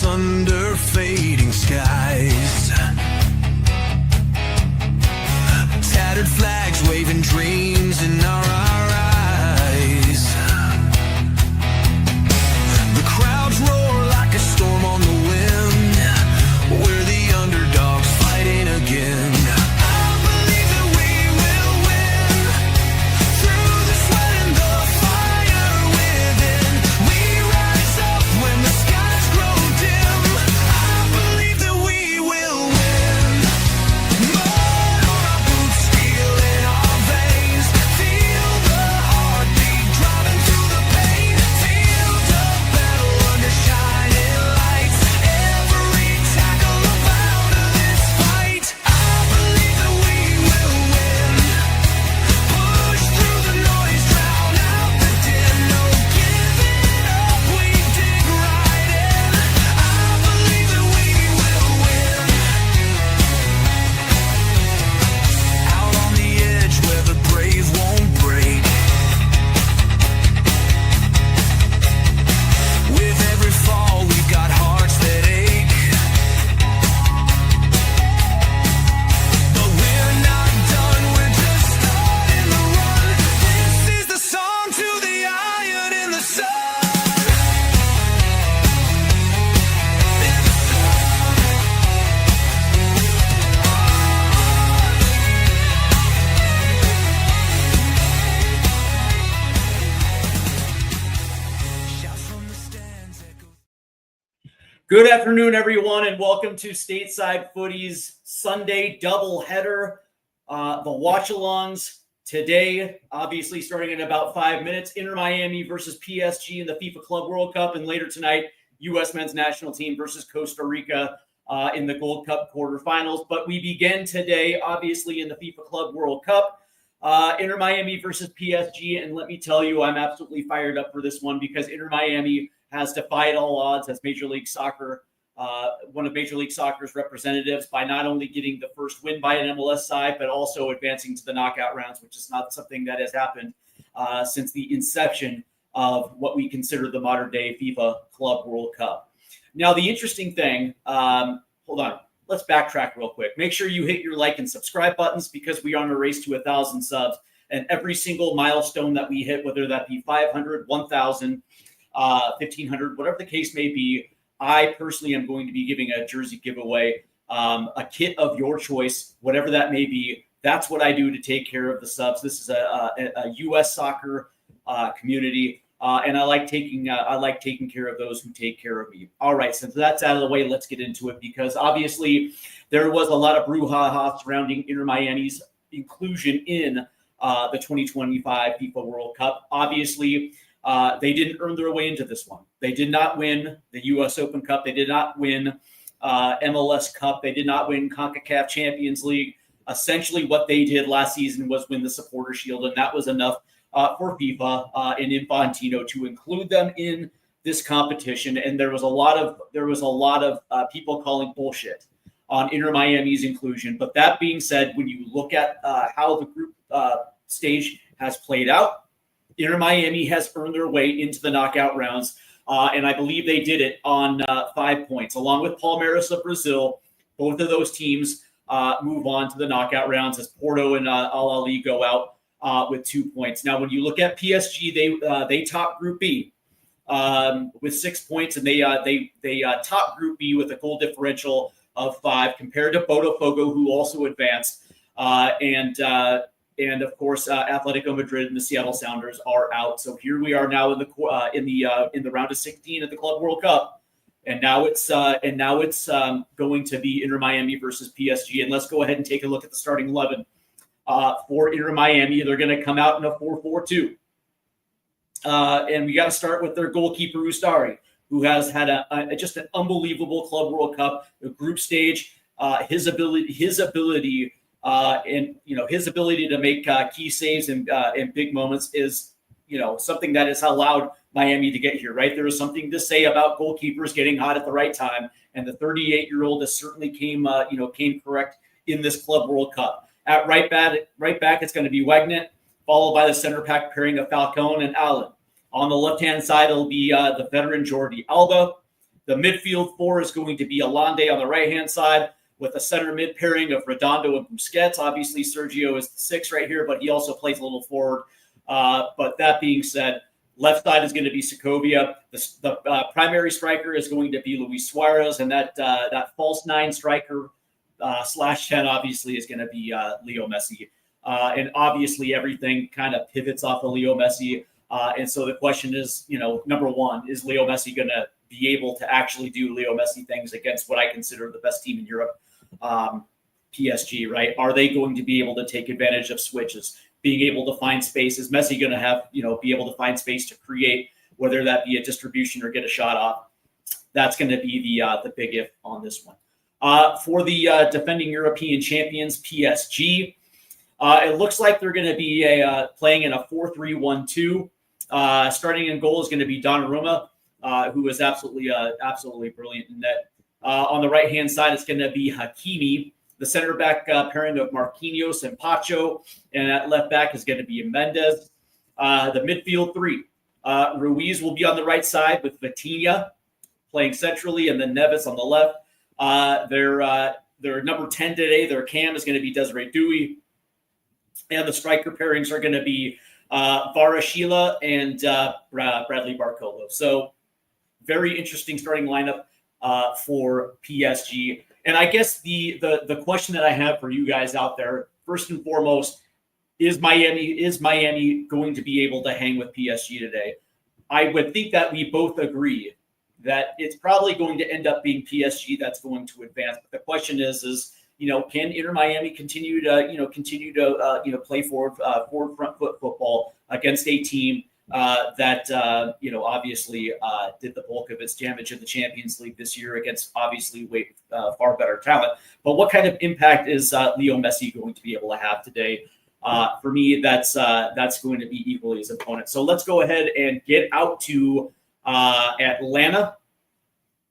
under fading skies. Tattered flags waving dreams in our eyes. The crowds roar like a storm on the wind. We're the underdogs fighting again. Good afternoon, everyone, and welcome to Stateside Footy's Sunday doubleheader. The Watchalongs today, obviously starting in about 5 minutes, Inter Miami versus PSG in the FIFA Club World Cup, and later tonight, U.S. men's national team versus Costa Rica in the Gold Cup quarterfinals. But we begin today, obviously, in the FIFA Club World Cup. Inter Miami versus PSG, and let me tell you, I'm absolutely fired up for this one because Inter Miami has defied all odds as Major League Soccer, one of Major League Soccer's representatives, by not only getting the first win by an MLS side, but also advancing to the knockout rounds, which is not something that has happened since the inception of what we consider the modern-day FIFA Club World Cup. Now, the interesting thing, hold on, let's backtrack real quick. Make sure you hit your like and subscribe buttons because we are on a race to 1,000 subs, and every single milestone that we hit, whether that be 500, 1,000, 1,500, whatever the case may be, I personally am going to be giving a jersey giveaway, a kit of your choice, whatever that may be. That's what I do to take care of the subs. This is a U.S. soccer community, and I like taking care of those who take care of me. All right, since that's out of the way, let's get into it because obviously there was a lot of brouhaha surrounding Inter Miami's inclusion in the 2025 FIFA World Cup. Obviously, they didn't earn their way into this one. They did not win the U.S. Open Cup. They did not win MLS Cup. They did not win CONCACAF Champions League. Essentially, what they did last season was win the Supporter Shield, and that was enough for FIFA and Infantino to include them in this competition. And there was a lot of people calling bullshit on Inter Miami's inclusion. But that being said, when you look at how the group stage has played out, Inter Miami has earned their way into the knockout rounds, and I believe they did it on 5 points. Along with Palmeiras of Brazil, both of those teams move on to the knockout rounds as Porto and Al Ahly go out with 2 points. Now, when you look at PSG, they top Group B with 6 points, and they top Group B with a goal differential of 5 compared to Botafogo, who also advanced, and of course, Atletico Madrid and the Seattle Sounders are out. So here we are now in the round of 16 at the Club World Cup, and now it's going to be Inter Miami versus PSG. And let's go ahead and take a look at the starting 11 for Inter Miami. They're going to come out in a 4-4-2, and we got to start with their goalkeeper Ustari, who has had just an unbelievable Club World Cup, the group stage. His ability. And his ability to make key saves in big moments is something that has allowed Miami to get here. Right, there is something to say about goalkeepers getting hot at the right time, and the 38-year-old has certainly came correct in this Club World Cup. At right back, it's going to be Wagner, followed by the center back pairing of Falcone and Allen. On the left-hand side, it'll be the veteran Jordi Alba. The midfield four is going to be Alande on the right-hand side with a center mid pairing of Redondo and Busquets. Obviously, Sergio is the 6 right here, but he also plays a little forward. But that being said, left side is going to be Segovia. The primary striker is going to be Luis Suarez, and that false 9 striker /10 obviously is going to be Leo Messi. And obviously everything kind of pivots off of Leo Messi. And so the question is, number one, is Leo Messi going to be able to actually do Leo Messi things against what I consider the best team in Europe, PSG, right? Are they going to be able to take advantage of switches, being able to find space? Is Messi going to have, be able to find space to create, whether that be a distribution or get a shot off? That's going to be the big if on this one. For the defending European champions, PSG, it looks like they're going to be playing in a 4-3-1-2. Starting in goal is going to be Donnarumma, who is absolutely brilliant in net. On the right-hand side, it's going to be Hakimi. The center back pairing of Marquinhos and Pacho, and at left back is going to be Mendes. The midfield three, Ruiz will be on the right side with Vitinha playing centrally, and then Neves on the left. Their number 10 today, their cam is going to be Desiree Douy, and the striker pairings are going to be Varashila and Bradley Barcolo. So very interesting starting lineup for PSG. And I guess the question that I have for you guys out there, first and foremost, is Miami going to be able to hang with PSG today? I would think that we both agree that it's probably going to end up being PSG that's going to advance. But the question is can Inter Miami continue to play forward front foot football against a team that obviously did the bulk of its damage in the Champions League this year against obviously far better talent. But what kind of impact is Leo Messi going to be able to have today? For me, that's going to be equally his opponent. So let's go ahead and get out to Atlanta,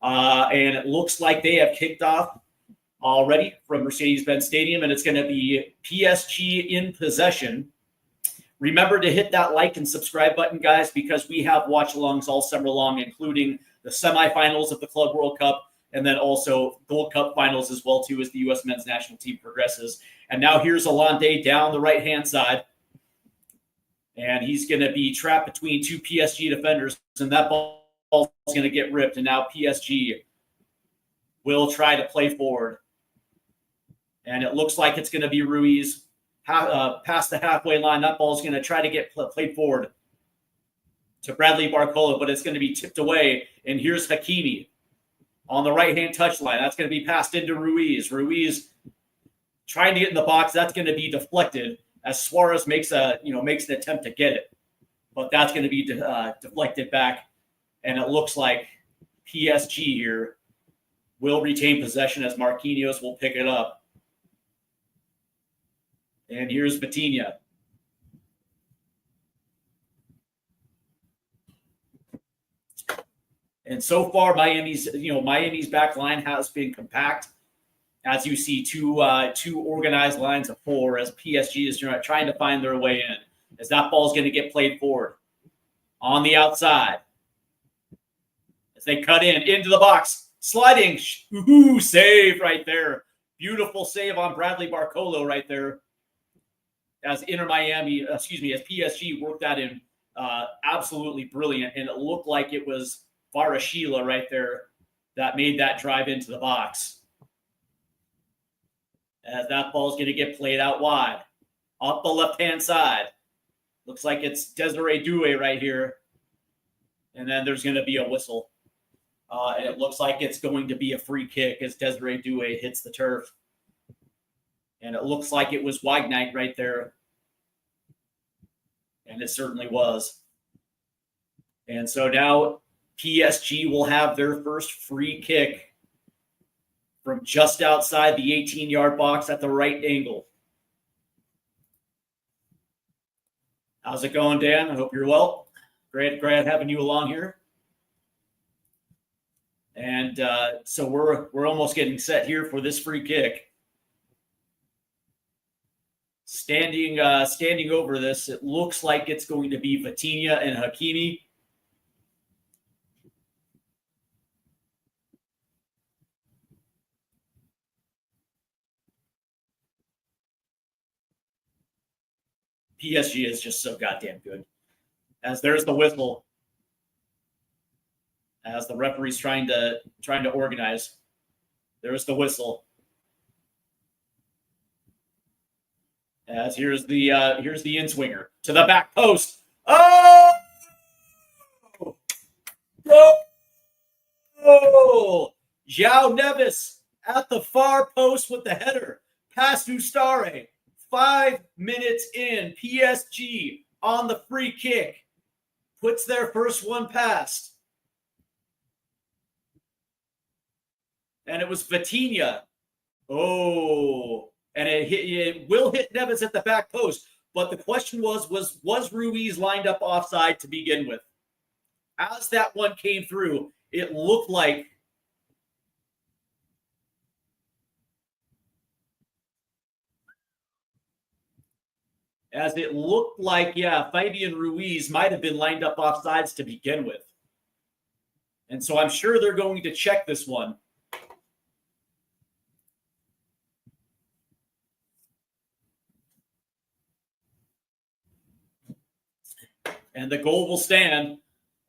and it looks like they have kicked off already from Mercedes-Benz Stadium, and it's going to be PSG in possession. Remember to hit that like and subscribe button, guys, because we have watch-alongs all summer long, including the semifinals of the Club World Cup, and then also Gold Cup finals as well, too, as the U.S. men's national team progresses. And now here's Alande down the right-hand side, and he's going to be trapped between 2 PSG defenders, and that ball is going to get ripped, and now PSG will try to play forward. And it looks like it's going to be Ruiz past the halfway line. That ball is going to try to get played forward to Bradley Barcola, but it's going to be tipped away. And here's Hakimi on the right-hand touchline. That's going to be passed into Ruiz. Ruiz trying to get in the box. That's going to be deflected as Suarez makes an attempt to get it. But that's going to be deflected back. And it looks like PSG here will retain possession as Marquinhos will pick it up. And here's Vitinha. And so far, Miami's back line has been compact. As you see, two organized lines of 4 as PSG is trying to find their way in. As that ball is going to get played forward on the outside. As they cut into the box, sliding, save right there. Beautiful save on Bradley Barcolo right there. As PSG worked that in absolutely brilliant. And it looked like it was Varashila right there that made that drive into the box. As that ball is going to get played out wide. Up the left-hand side. Looks like it's Desiree Doué right here. And then there's going to be a whistle. And it looks like it's going to be a free kick as Desiree Doué hits the turf. And it looks like it was Wagnight right there. And it certainly was. And so now PSG will have their first free kick from just outside the 18-yard box at the right angle. How's it going, Dan? I hope you're well. Great having you along here. And so we're almost getting set here for this free kick. Standing over this, it looks like it's going to be Vitinha and Hakimi. PSG is just so goddamn good. As there's the whistle, as the referee's trying to organize. There's the whistle. As here's the in-swinger to the back post. Oh! Oh! João Neves at the far post with the header. Past Ustare. 5 minutes in. PSG on the free kick. Puts their first one past. And it was Vitinha. Oh, and it will hit Neves at the back post. But the question was Ruiz lined up offside to begin with? As that one came through, it looked like Fabian Ruiz might have been lined up offsides to begin with. And so I'm sure they're going to check this one. And the goal will stand.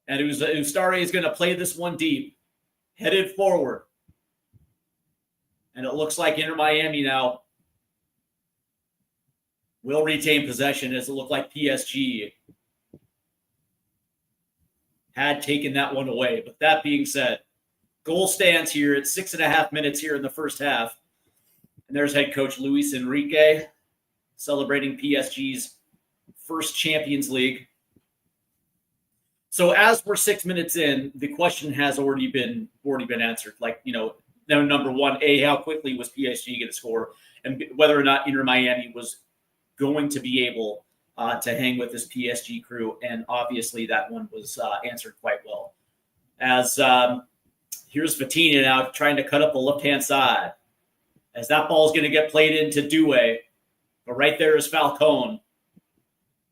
And Ustare is going to play this one deep, headed forward. And it looks like Inter Miami now will retain possession, as it looked like PSG had taken that one away. But that being said, goal stands here at 6.5 minutes here in the first half. And there's head coach Luis Enrique celebrating PSG's first Champions League. So as we're 6 minutes in, the question has already been answered. Like, number one, how quickly was PSG going to score, and whether or not Inter Miami was going to be able to hang with this PSG crew. And obviously that one was answered quite well. As here's Vitinha now trying to cut up the left-hand side. As that ball is going to get played into Doué. But right there is Falcone.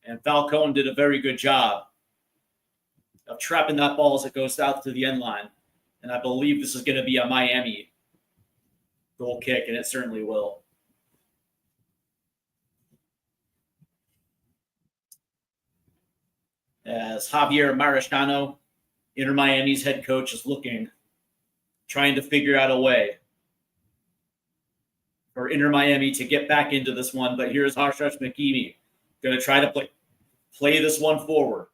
And Falcone did a very good job of trapping that ball as it goes out to the end line. And I believe this is going to be a Miami goal kick, and it certainly will. As Javier Maricano, Inter Miami's head coach, is trying to figure out a way for Inter Miami to get back into this one. But here's Harshash Makimi going to try to play this one forward.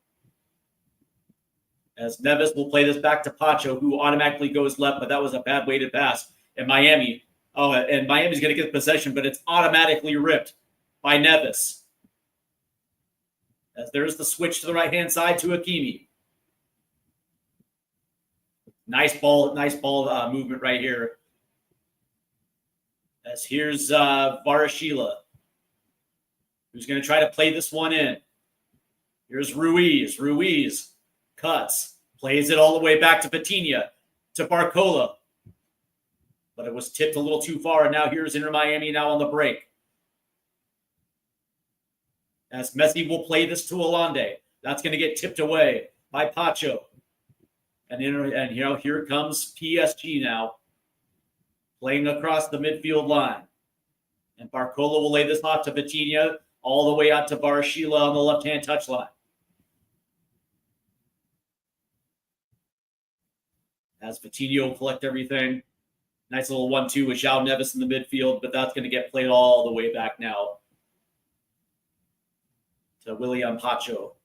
As Neves will play this back to Pacho, who automatically goes left, but that was a bad weighted pass. And Miami's going to get possession, but it's automatically ripped by Neves. As there's the switch to the right-hand side to Hakimi. Nice ball movement right here. As here's Varashila, who's going to try to play this one in. Here's Ruiz. Ruiz cuts, plays it all the way back to Vitinha, to Barcola. But it was tipped a little too far, and now here's Inter Miami now on the break. As Messi will play this to Hollande. That's going to get tipped away by Pacho. And here comes PSG now, playing across the midfield line. And Barcola will lay this off to Vitinha, all the way out to Varashila on the left-hand touchline. As Vitinha will collect everything. Nice little 1-2 with João Neves in the midfield, but that's going to get played all the way back now to William Pacho.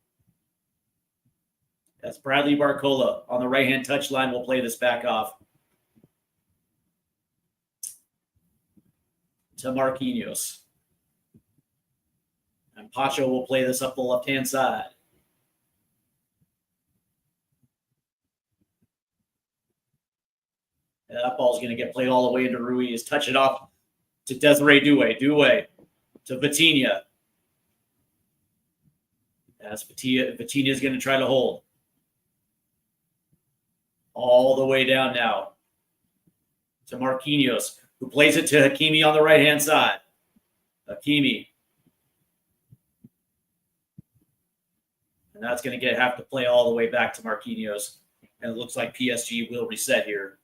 That's Bradley Barcola on the right-hand touchline. Will play this back off to Marquinhos. And Pacho will play this up the left-hand side. And that ball's going to get played all the way into Ruiz. Touch it off to Desiree Doué. Doué to Vitinha. As Vitinha is going to try to hold. All the way down now to Marquinhos, who plays it to Hakimi on the right-hand side. Hakimi. And that's going to have to play all the way back to Marquinhos. And it looks like PSG will reset here.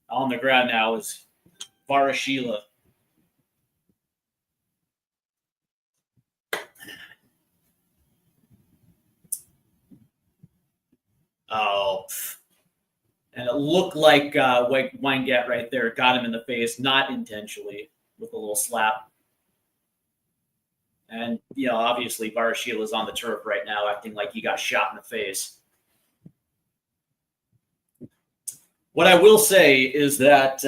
On the ground now is Varashila. Oh, and it looked like Weingart right there got him in the face, not intentionally, with a little slap. And, obviously Varashil is on the turf right now acting like he got shot in the face. What I will say is that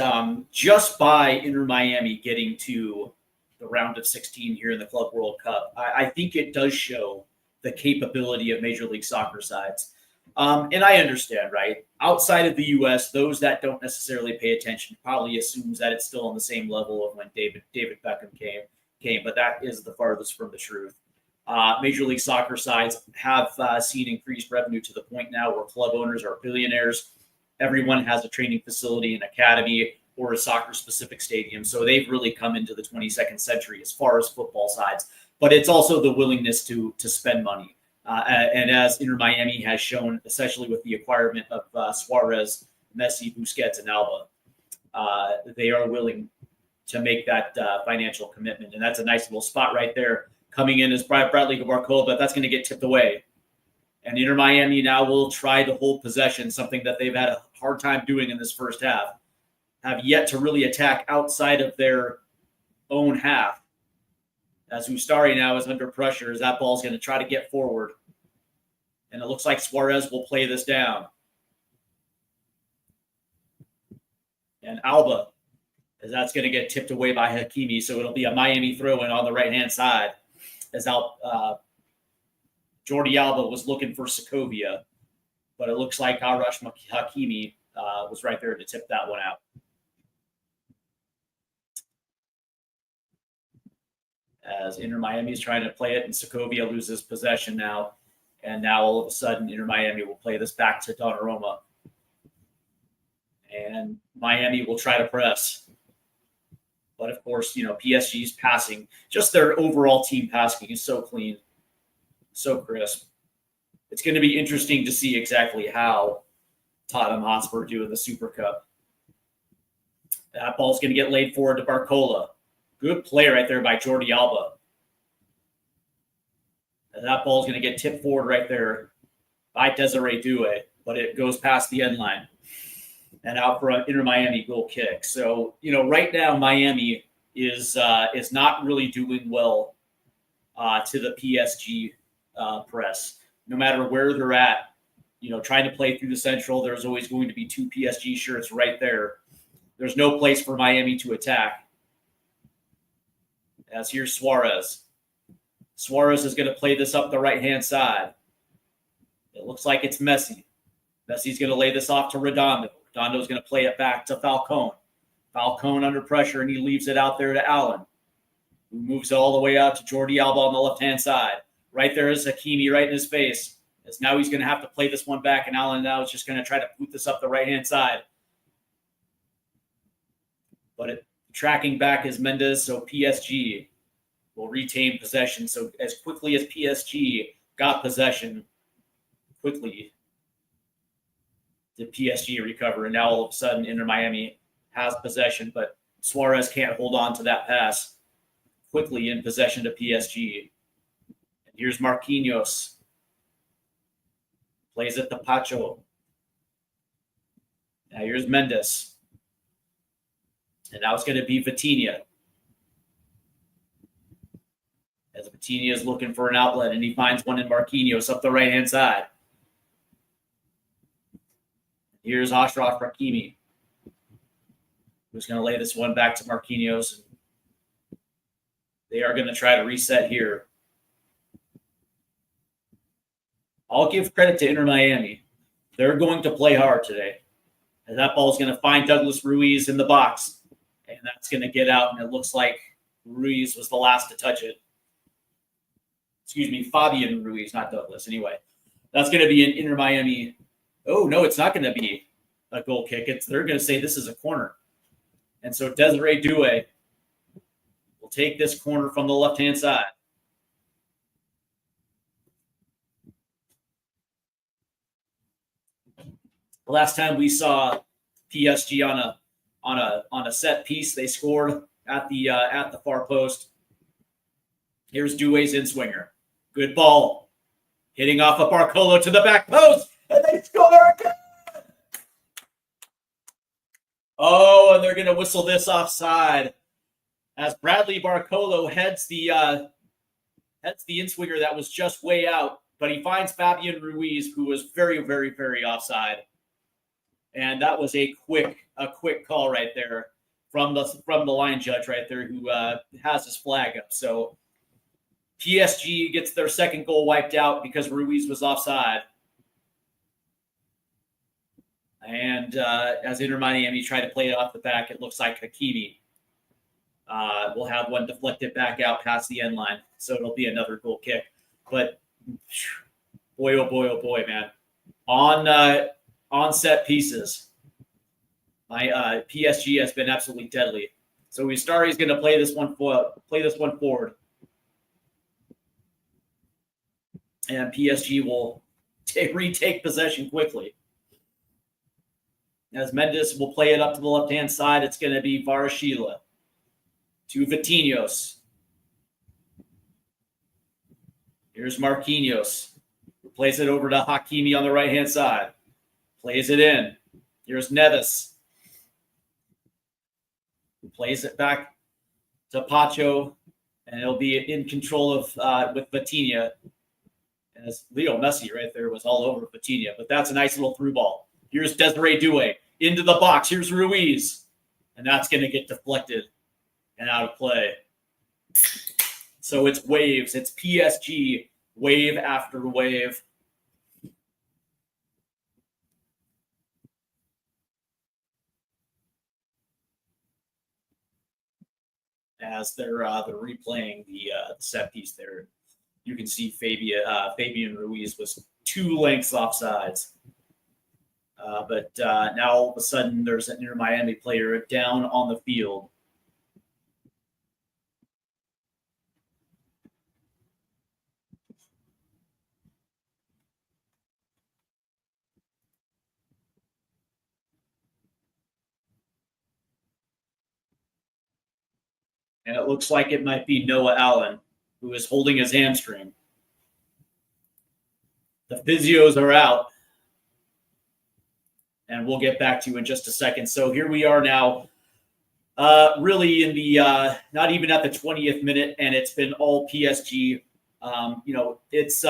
just by Inter Miami getting to the round of 16 here in the Club World Cup, I think it does show the capability of Major League Soccer sides. And I understand, right? Outside of the U.S., those that don't necessarily pay attention probably assumes that it's still on the same level of when David Beckham came, but that is the farthest from the truth. Major League Soccer sides have seen increased revenue to the point now where club owners are billionaires. Everyone has a training facility, an academy, or a soccer-specific stadium. So they've really come into the 22nd century as far as football sides. But it's also the willingness to spend money. And as Inter Miami has shown, especially with the acquirement of Suarez, Messi, Busquets, and Alba, they are willing to make that financial commitment. And that's a nice little spot right there. Coming in as Bradley Barcola, but that's going to get tipped away. And Inter Miami now will try to hold possession, something that they've had a hard time doing in this first half. Have yet to really attack outside of their own half. As Ustari now is under pressure, as that ball's going to try to get forward. And it looks like Suarez will play this down. And Alba, as that's going to get tipped away by Hakimi, so it'll be a Miami throw-in on the right-hand side. As Jordi Alba was looking for Segovia, but it looks like Arash Hakimi was right there to tip that one out. As Inter Miami is trying to play it, and Segovia loses possession now. And now all of a sudden, Inter Miami will play this back to Donnarumma. And Miami will try to press. But of course, PSG's passing, just their overall team passing is so clean, so crisp. It's going to be interesting to see exactly how Tottenham Hotspur do in the Super Cup. That ball's going to get laid forward to Barcola. Good play right there by Jordi Alba. And that ball's going to get tipped forward right there by Desiree Doué, but it goes past the end line and out for an Inter Miami goal kick. So, right now Miami is not really doing well to the PSG press. No matter where they're at, trying to play through the central, there's always going to be two PSG shirts right there. There's no place for Miami to attack. As here's Suarez. Suarez is going to play this up the right-hand side. It looks like it's Messi. Messi's going to lay this off to Redondo. Redondo's going to play it back to Falcone. Falcone under pressure, and he leaves it out there to Allen, who moves it all the way out to Jordi Alba on the left-hand side. Right there is Hakimi right in his face. As now he's going to have to play this one back, and Allen now is just going to try to boot this up the right-hand side. But tracking back is Mendes, so PSG will retain possession. So as quickly as PSG got possession, quickly did PSG recover. And now all of a sudden, Inter Miami has possession, but Suarez can't hold on to that pass. Quickly in possession to PSG. And here's Marquinhos. Plays it to Pacho. Now here's Mendes. And now it's going to be Vitinha. As Vitinha is looking for an outlet, and he finds one in Marquinhos up the right-hand side. Here's Achraf Hakimi, who's going to lay this one back to Marquinhos. They are going to try to reset here. I'll give credit to Inter Miami. They're going to play hard today. And that ball is going to find Douglas Ruiz in the box. And that's going to get out, and it looks like Ruiz was the last to touch it. Excuse me, Fabian Ruiz, not Douglas. Anyway, that's going to be an Inter Miami. Oh, no, it's not going to be a goal kick. They're going to say this is a corner. And so Desiree Doué will take this corner from the left-hand side. The last time we saw PSG on a set piece, they scored at the far post. Here's Doué's in swinger. Good ball. Hitting off a Barcola to the back post. And they score again! Oh, and they're going to whistle this offside as Bradley Barcolo heads the in-swinger that was just way out, but he finds Fabian Ruiz, who was very, very, very offside. And that was a quick call right there from the line judge right there, who has his flag up. So PSG gets their second goal wiped out because Ruiz was offside. And as Inter Miami try to play it off the back, it looks like Hakimi will have one deflected back out past the end line. So it'll be another goal kick. But boy, oh boy, man. On set pieces, my PSG has been absolutely deadly. So Ustari's going to play this one forward. And PSG will retake possession quickly. As Mendes will play it up to the left-hand side, it's going to be Varashila to Vitinhos. Here's Marquinhos. Plays it over to Hakimi on the right-hand side. Plays it in. Here's Neves. Plays it back to Pacho, and it'll be in control of with Vitinha. As Leo Messi right there was all over Vitinha, but that's a nice little through ball. Here's Desiree Doué into the box. Here's Ruiz, and that's going to get deflected and out of play. So it's waves. It's PSG wave after wave. As they're replaying the set piece there, you can see Fabian Ruiz was 2 lengths offsides. But now all of a sudden there's an Inter Miami player down on the field. And it looks like it might be Noah Allen, who is holding his hamstring. The physios are out. And we'll get back to you in just a second. So here we are now, really in the not even at the 20th minute, and it's been all PSG. It's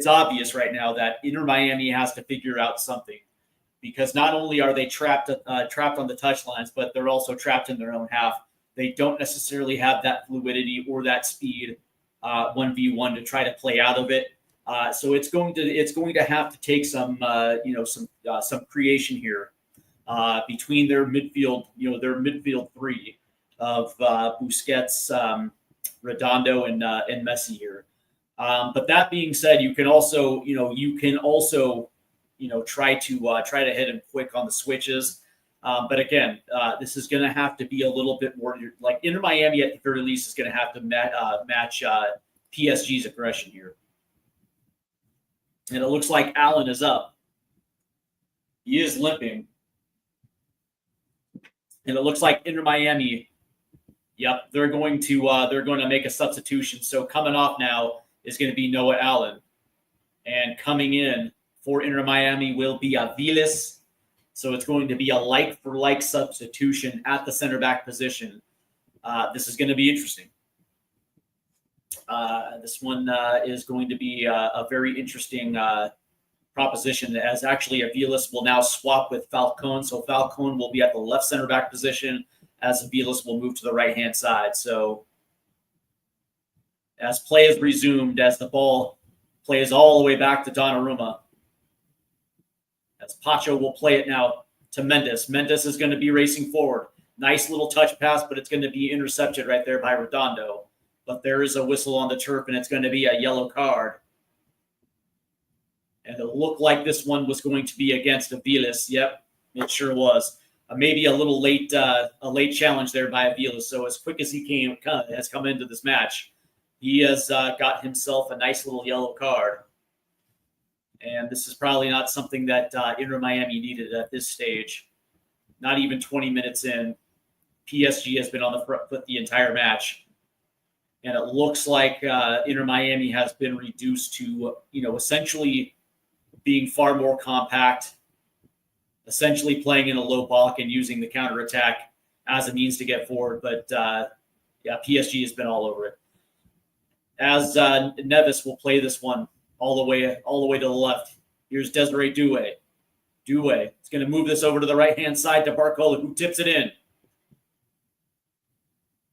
obvious right now that Inter Miami has to figure out something, because not only are they trapped on the touchlines, but they're also trapped in their own half. They don't necessarily have that fluidity or that speed 1v1 to try to play out of it. So it's going to have to take some creation here between their midfield three of Busquets, Redondo, and Messi here. But that being said, you can also try to hit him quick on the switches. But again, this is going to have to be a little bit more like Inter Miami at the very least is going to have to match PSG's aggression here. And it looks like Allen is up. He is limping. And it looks like Inter Miami, yep, they're going to make a substitution. So coming off now is going to be Noah Allen. And coming in for Inter Miami will be Aviles. So it's going to be a like-for-like substitution at the center back position. This is going to be interesting. This one is going to be a very interesting proposition, as actually Aviles will now swap with Falcon. So Falcon will be at the left center back position as Aviles will move to the right-hand side. So as play is resumed, as the ball plays all the way back to Donnarumma, as Pacho will play it now to Mendes. Mendes is going to be racing forward. Nice little touch pass, but it's going to be intercepted right there by Redondo. But there is a whistle on the turf, and it's going to be a yellow card. And it looked like this one was going to be against Aviles. Yep, it sure was. Maybe a little late, a late challenge there by Aviles. So as quick as he has come into this match, he has got himself a nice little yellow card. And this is probably not something that Inter Miami needed at this stage. Not even 20 minutes in. PSG has been on the front foot the entire match. And it looks like Inter Miami has been reduced to, essentially being far more compact, essentially playing in a low block and using the counterattack as a means to get forward. But yeah, PSG has been all over it. As Nevis will play this one all the way to the left. Here's Desiree Douay. Douay is going to move this over to the right-hand side to Barcola, who tips it in.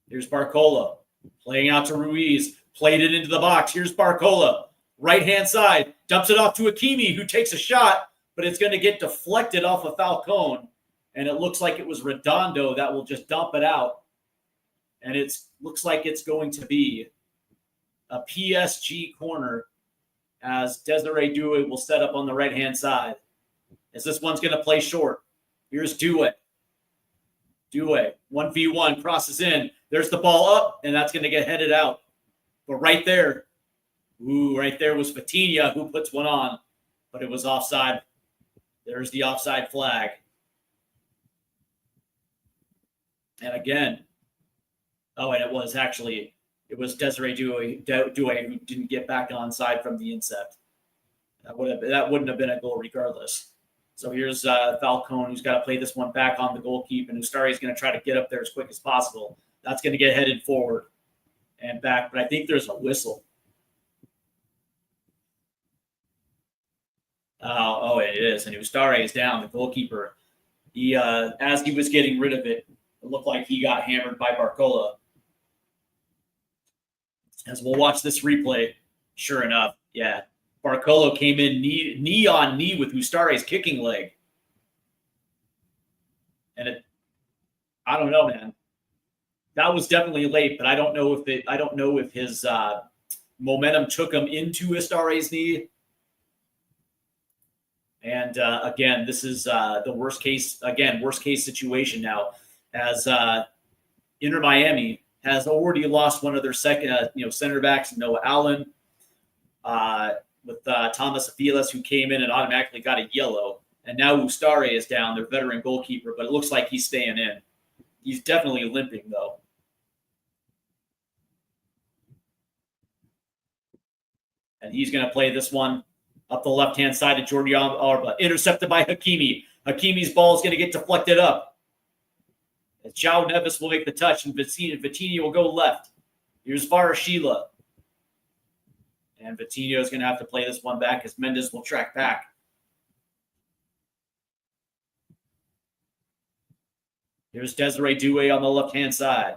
Here's Barcola playing out to Ruiz. Played it into the box. Here's Barcola. Right-hand side. Dumps it off to Hakimi, who takes a shot, but it's going to get deflected off of Falcone. And it looks like it was Redondo that will just dump it out. And it looks like it's going to be a PSG corner as Desiree Douay will set up on the right-hand side. As this one's going to play short. Here's Douay. Douay, 1v1, crosses in. There's the ball up, and that's going to get headed out. But right there was Vitinha who puts one on, but it was offside. There's the offside flag. And again, and it was Desiree Douay who didn't get back onside from the incept. That wouldn't have been a goal regardless. So here's Falcone, who's got to play this one back on the goalkeeper, and Ustari is going to try to get up there as quick as possible. That's going to get headed forward and back, but I think there's a whistle. It is, and Ustari is down, the goalkeeper. He, as he was getting rid of it, it looked like he got hammered by Barcola. As we'll watch this replay, sure enough, yeah, Barcola came in knee on knee with Ustari's kicking leg. And I don't know, man. That was definitely late, but I don't know if his momentum took him into Ustari's knee. And again, this is the worst case situation now, as Inter Miami has already lost one of their center backs, Noah Allen, with Thomas Aviles, who came in and automatically got a yellow. And now Ustari is down, their veteran goalkeeper, but it looks like he's staying in. He's definitely limping, though. And he's going to play this one up the left-hand side to Jordi Alba. Intercepted by Hakimi. Hakimi's ball is going to get deflected up. As João Neves will make the touch, and Vitinha will go left. Here's Varashila. And Vitinha is going to have to play this one back as Mendes will track back. Here's Desiree Douay on the left-hand side.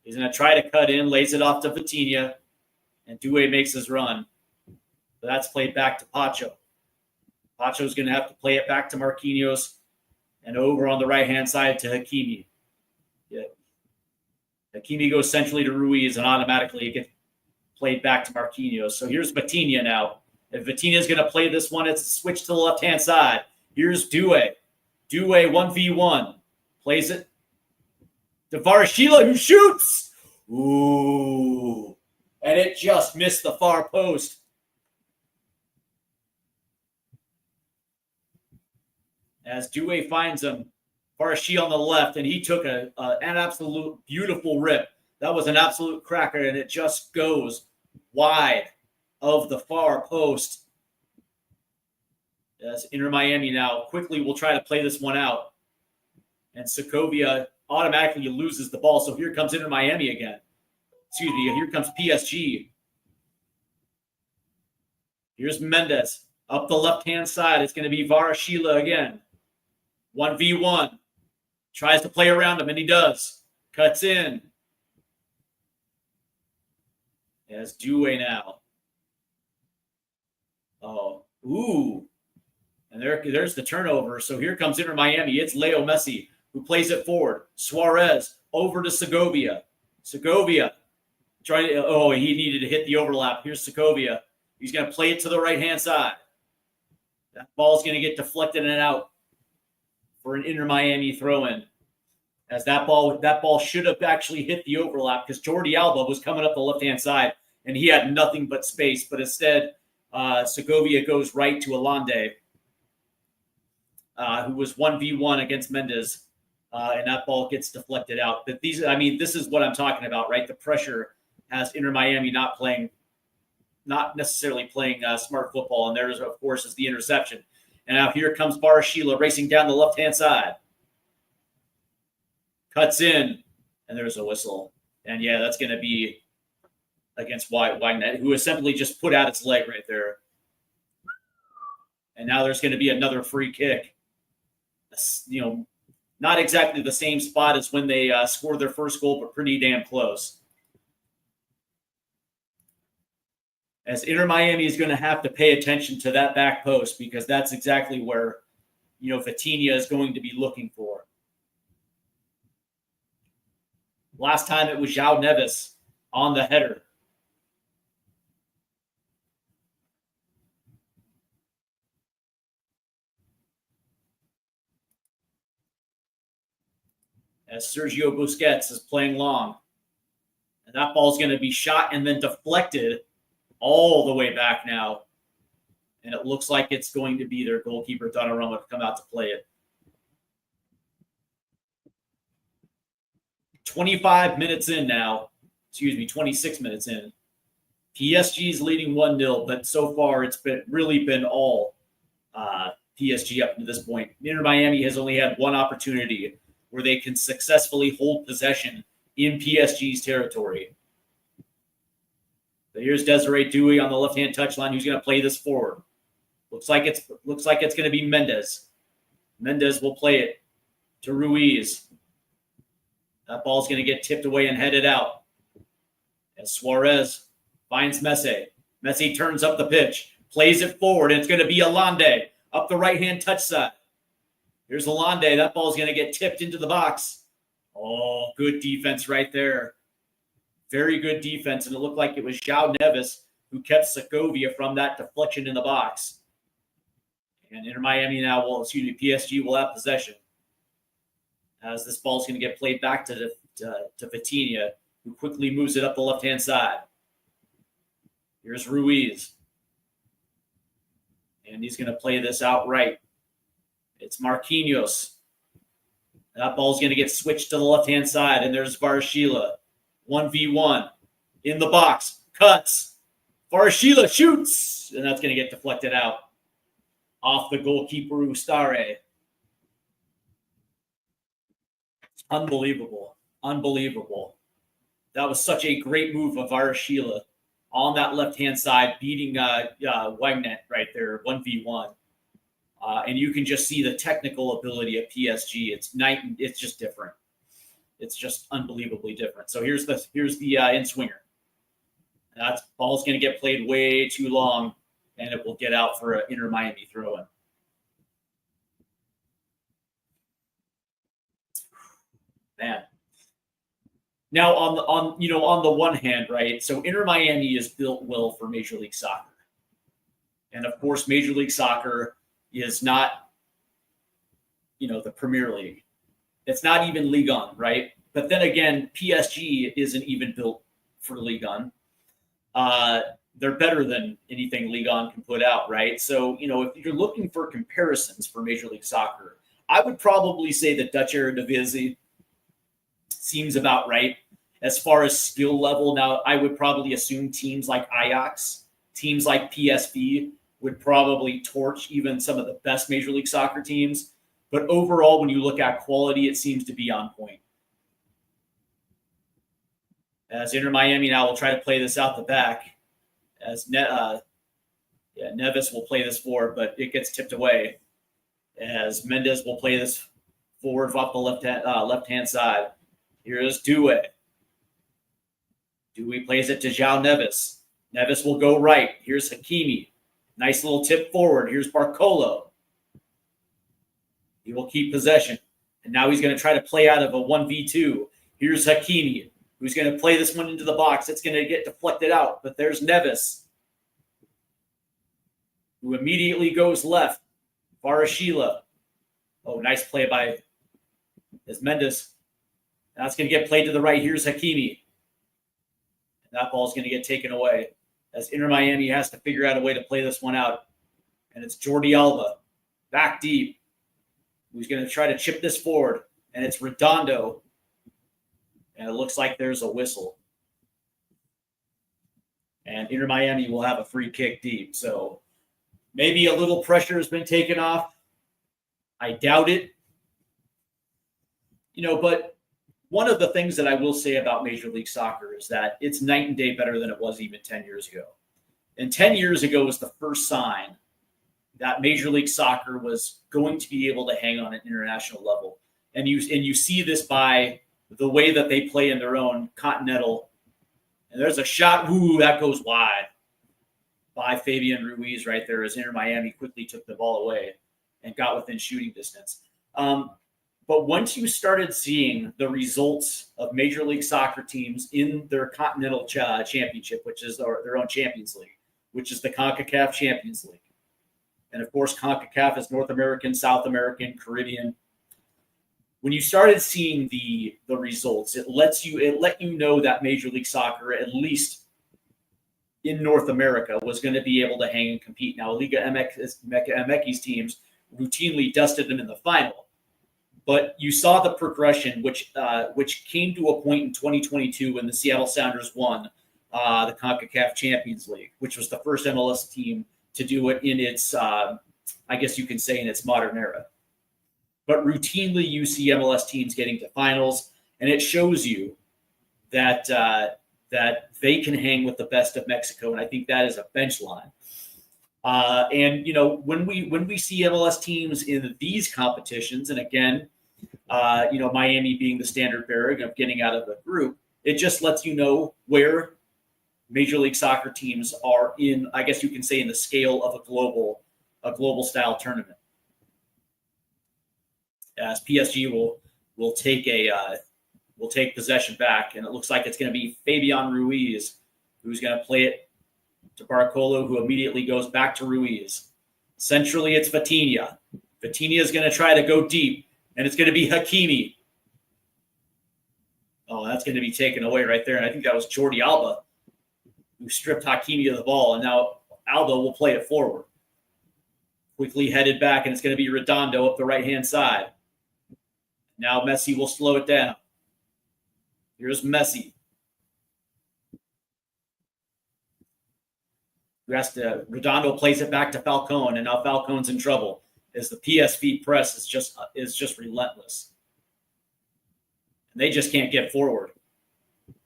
He's going to try to cut in, lays it off to Vitinha, and Douay makes his run. But that's played back to Pacho. Pacho's going to have to play it back to Marquinhos and over on the right-hand side to Hakimi. Yeah. Hakimi goes centrally to Ruiz, and automatically it gets played back to Marquinhos. So here's Vitinha now. If Vitinha is going to play this one, it's a switch to the left-hand side. Here's Douay. Douay 1v1. Plays it to Varashila, who shoots. Ooh. And it just missed the far post. As Douay finds him, Varashila on the left, and he took an absolute beautiful rip. That was an absolute cracker, and it just goes wide of the far post. As Inter Miami now quickly will try to play this one out. And Segovia automatically loses the ball. So here comes Inter Miami again. Excuse me, here comes PSG. Here's Mendes. Up the left-hand side, it's going to be Varashila again. 1v1. Tries to play around him, and he does. Cuts in. As Douay now. Ooh. And there's the turnover. So here comes Inter Miami. It's Leo Messi who plays it forward. Suarez over to Segovia. Segovia. He needed to hit the overlap. Here's Segovia. He's going to play it to the right-hand side. That ball's going to get deflected and out for an Inter Miami throw-in. As that ball should have actually hit the overlap because Jordi Alba was coming up the left-hand side and he had nothing but space. But instead, Segovia goes right to Alande, who was 1v1 against Mendes. And that ball gets deflected out. But this is what I'm talking about, right? The pressure has Inter Miami not playing not necessarily playing smart football. And there's, of course, is the interception. And now here comes Barashila racing down the left-hand side. Cuts in, and there's a whistle. And, yeah, that's going to be against Wagner, who essentially just put out its leg right there. And now there's going to be another free kick. You know, not exactly the same spot as when they scored their first goal, but pretty damn close. As Inter Miami is going to have to pay attention to that back post, because that's exactly where, you know, Vitinha is going to be looking for. Last time it was João Neves on the header. As Sergio Busquets is playing long. And that ball's going to be shot and then deflected all the way back now. And it looks like it's going to be their goalkeeper, Donnarumma, to come out to play it. 25 minutes in now. 26 minutes in. PSG's leading 1-0, but so far it's really been all PSG up to this point. Inter Miami has only had one opportunity where they can successfully hold possession in PSG's territory. So here's Desiree Dewey on the left-hand touchline, who's going to play this forward. Looks like it's going to be Mendes. Mendes will play it to Ruiz. That ball's going to get tipped away and headed out. As Suarez finds Messi. Messi turns up the pitch, plays it forward, and it's going to be Allende up the right-hand touch side. Here's Allende. That ball's going to get tipped into the box. Oh, good defense right there. Very good defense, and it looked like it was João Neves who kept Segovia from that deflection in the box. And Inter Miami PSG will have possession. As this ball's going to get played back to Vitinha, who quickly moves it up the left-hand side. Here's Ruiz. And he's going to play this out right. It's Marquinhos. That ball's going to get switched to the left-hand side, and there's Varashila. 1v1 in the box. Cuts. Varashila shoots, and that's going to get deflected out off the goalkeeper, Ustare. Unbelievable. Unbelievable. That was such a great move of Varashila on that left-hand side, beating Wagner right there, 1v1. And you can just see the technical ability of PSG. It's just different. It's just unbelievably different. So here's the in-swinger. That ball's going to get played way too long, and it will get out for an Inter Miami throw-in. Man. Now on the one hand, right? So Inter Miami is built well for Major League Soccer, and of course, Major League Soccer is not, the Premier League. It's not even Ligue 1, right? But then again, PSG isn't even built for Ligue 1. They're better than anything Ligue 1 can put out, right? So, if you're looking for comparisons for Major League Soccer, I would probably say the Dutch Eredivisie seems about right. As far as skill level, now I would probably assume teams like Ajax, teams like PSV would probably torch even some of the best Major League Soccer teams. But overall, when you look at quality, it seems to be on point. As Inter Miami now will try to play this out the back. As Neves will play this forward, but it gets tipped away. As Mendes will play this forward off the left-hand side. Here's Dewey. Dewey plays it to João Neves. Neves will go right. Here's Hakimi. Nice little tip forward. Here's Barcolo. He will keep possession. And now he's going to try to play out of a 1v2. Here's Hakimi, who's going to play this one into the box. It's going to get deflected out. But there's Neves, who immediately goes left. Varashila. Oh, nice play by Mendes. That's going to get played to the right. Here's Hakimi. And that ball's going to get taken away as Inter Miami has to figure out a way to play this one out. And it's Jordi Alba, back deep, who's going to try to chip this forward. And it's Redondo. And it looks like there's a whistle. and Inter Miami will have a free kick deep. So maybe a little pressure has been taken off. I doubt it. But one of the things that I will say about Major League Soccer is that it's night and day better than it was even 10 years ago. And 10 years ago was the first sign that Major League Soccer was going to be able to hang on an international level. And you see this by the way that they play in their own continental. And there's a shot, that goes wide by Fabian Ruiz right there as Inter Miami quickly took the ball away and got within shooting distance. But once you started seeing the results of Major League Soccer teams in their Continental Championship, which is their own Champions League, which is the CONCACAF Champions League. And of course, CONCACAF is North American, South American, Caribbean. When you started seeing the results, it let you know that Major League Soccer, at least in North America, was going to be able to hang and compete. Now, Liga MX teams routinely dusted them in the final. But you saw the progression, which came to a point in 2022 when the Seattle Sounders won the CONCACAF Champions League, which was the first MLS team to do it in its, I guess you can say, in its modern era. But routinely, you see MLS teams getting to finals, and it shows you that that they can hang with the best of Mexico, and I think that is a bench line. And when we see MLS teams in these competitions, and again, Miami being the standard bearer of getting out of the group, it just lets you know where Major League Soccer teams are in, I guess you can say, in the scale of a global style tournament. As PSG will take possession back, and it looks like it's going to be Fabian Ruiz who's going to play it to Barcolo, who immediately goes back to Ruiz. Centrally, it's Vitinha. Vitinha is going to try to go deep, and it's going to be Hakimi. Oh, that's going to be taken away right there, and I think that was Jordi Alba who stripped Hakimi of the ball, and now Alba will play it forward. Quickly headed back, and it's going to be Redondo up the right-hand side. Now Messi will slow it down. Here's Messi. Redondo plays it back to Falcone, and now Falcone's in trouble as the PSV press is just relentless. And they just can't get forward. And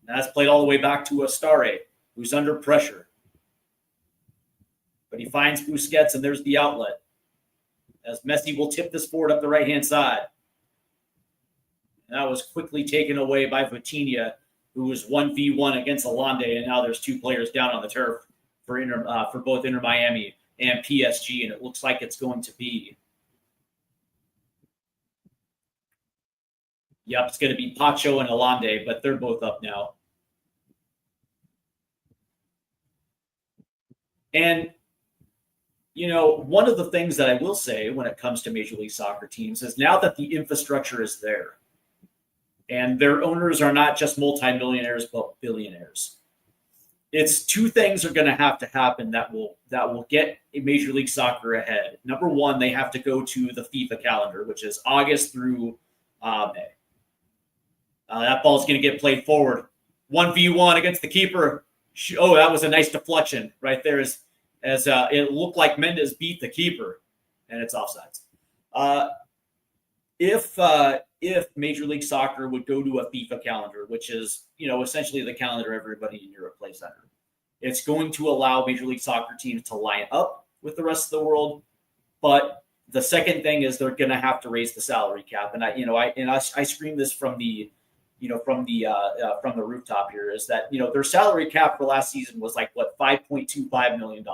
that's played all the way back to Astare, who's under pressure. But he finds Busquets, and there's the outlet. As Messi will tip this forward up the right-hand side. And that was quickly taken away by Vitinha, who was 1v1 against Allende, and now there's two players down on the turf for both Inter Miami and PSG, and it looks like it's going to be. Yep, it's going to be Pacho and Allende, but they're both up now. And, one of the things that I will say when it comes to Major League Soccer teams is now that the infrastructure is there, and their owners are not just multimillionaires, but billionaires. It's two things are going to happen that will get a Major League Soccer ahead. Number one, they have to go to the FIFA calendar, which is August through May. That ball is going to get played forward. 1v1 against the keeper. Oh, that was a nice deflection right there as it looked like Mendes beat the keeper, and it's offsides. If Major League Soccer would go to a FIFA calendar, which is, essentially the calendar everybody in Europe plays under, it's going to allow Major League Soccer teams to line up with the rest of the world. But the second thing is they're going to have to raise the salary cap. And I scream this from the rooftop here, is that, their salary cap for last season was like, $5.25 million.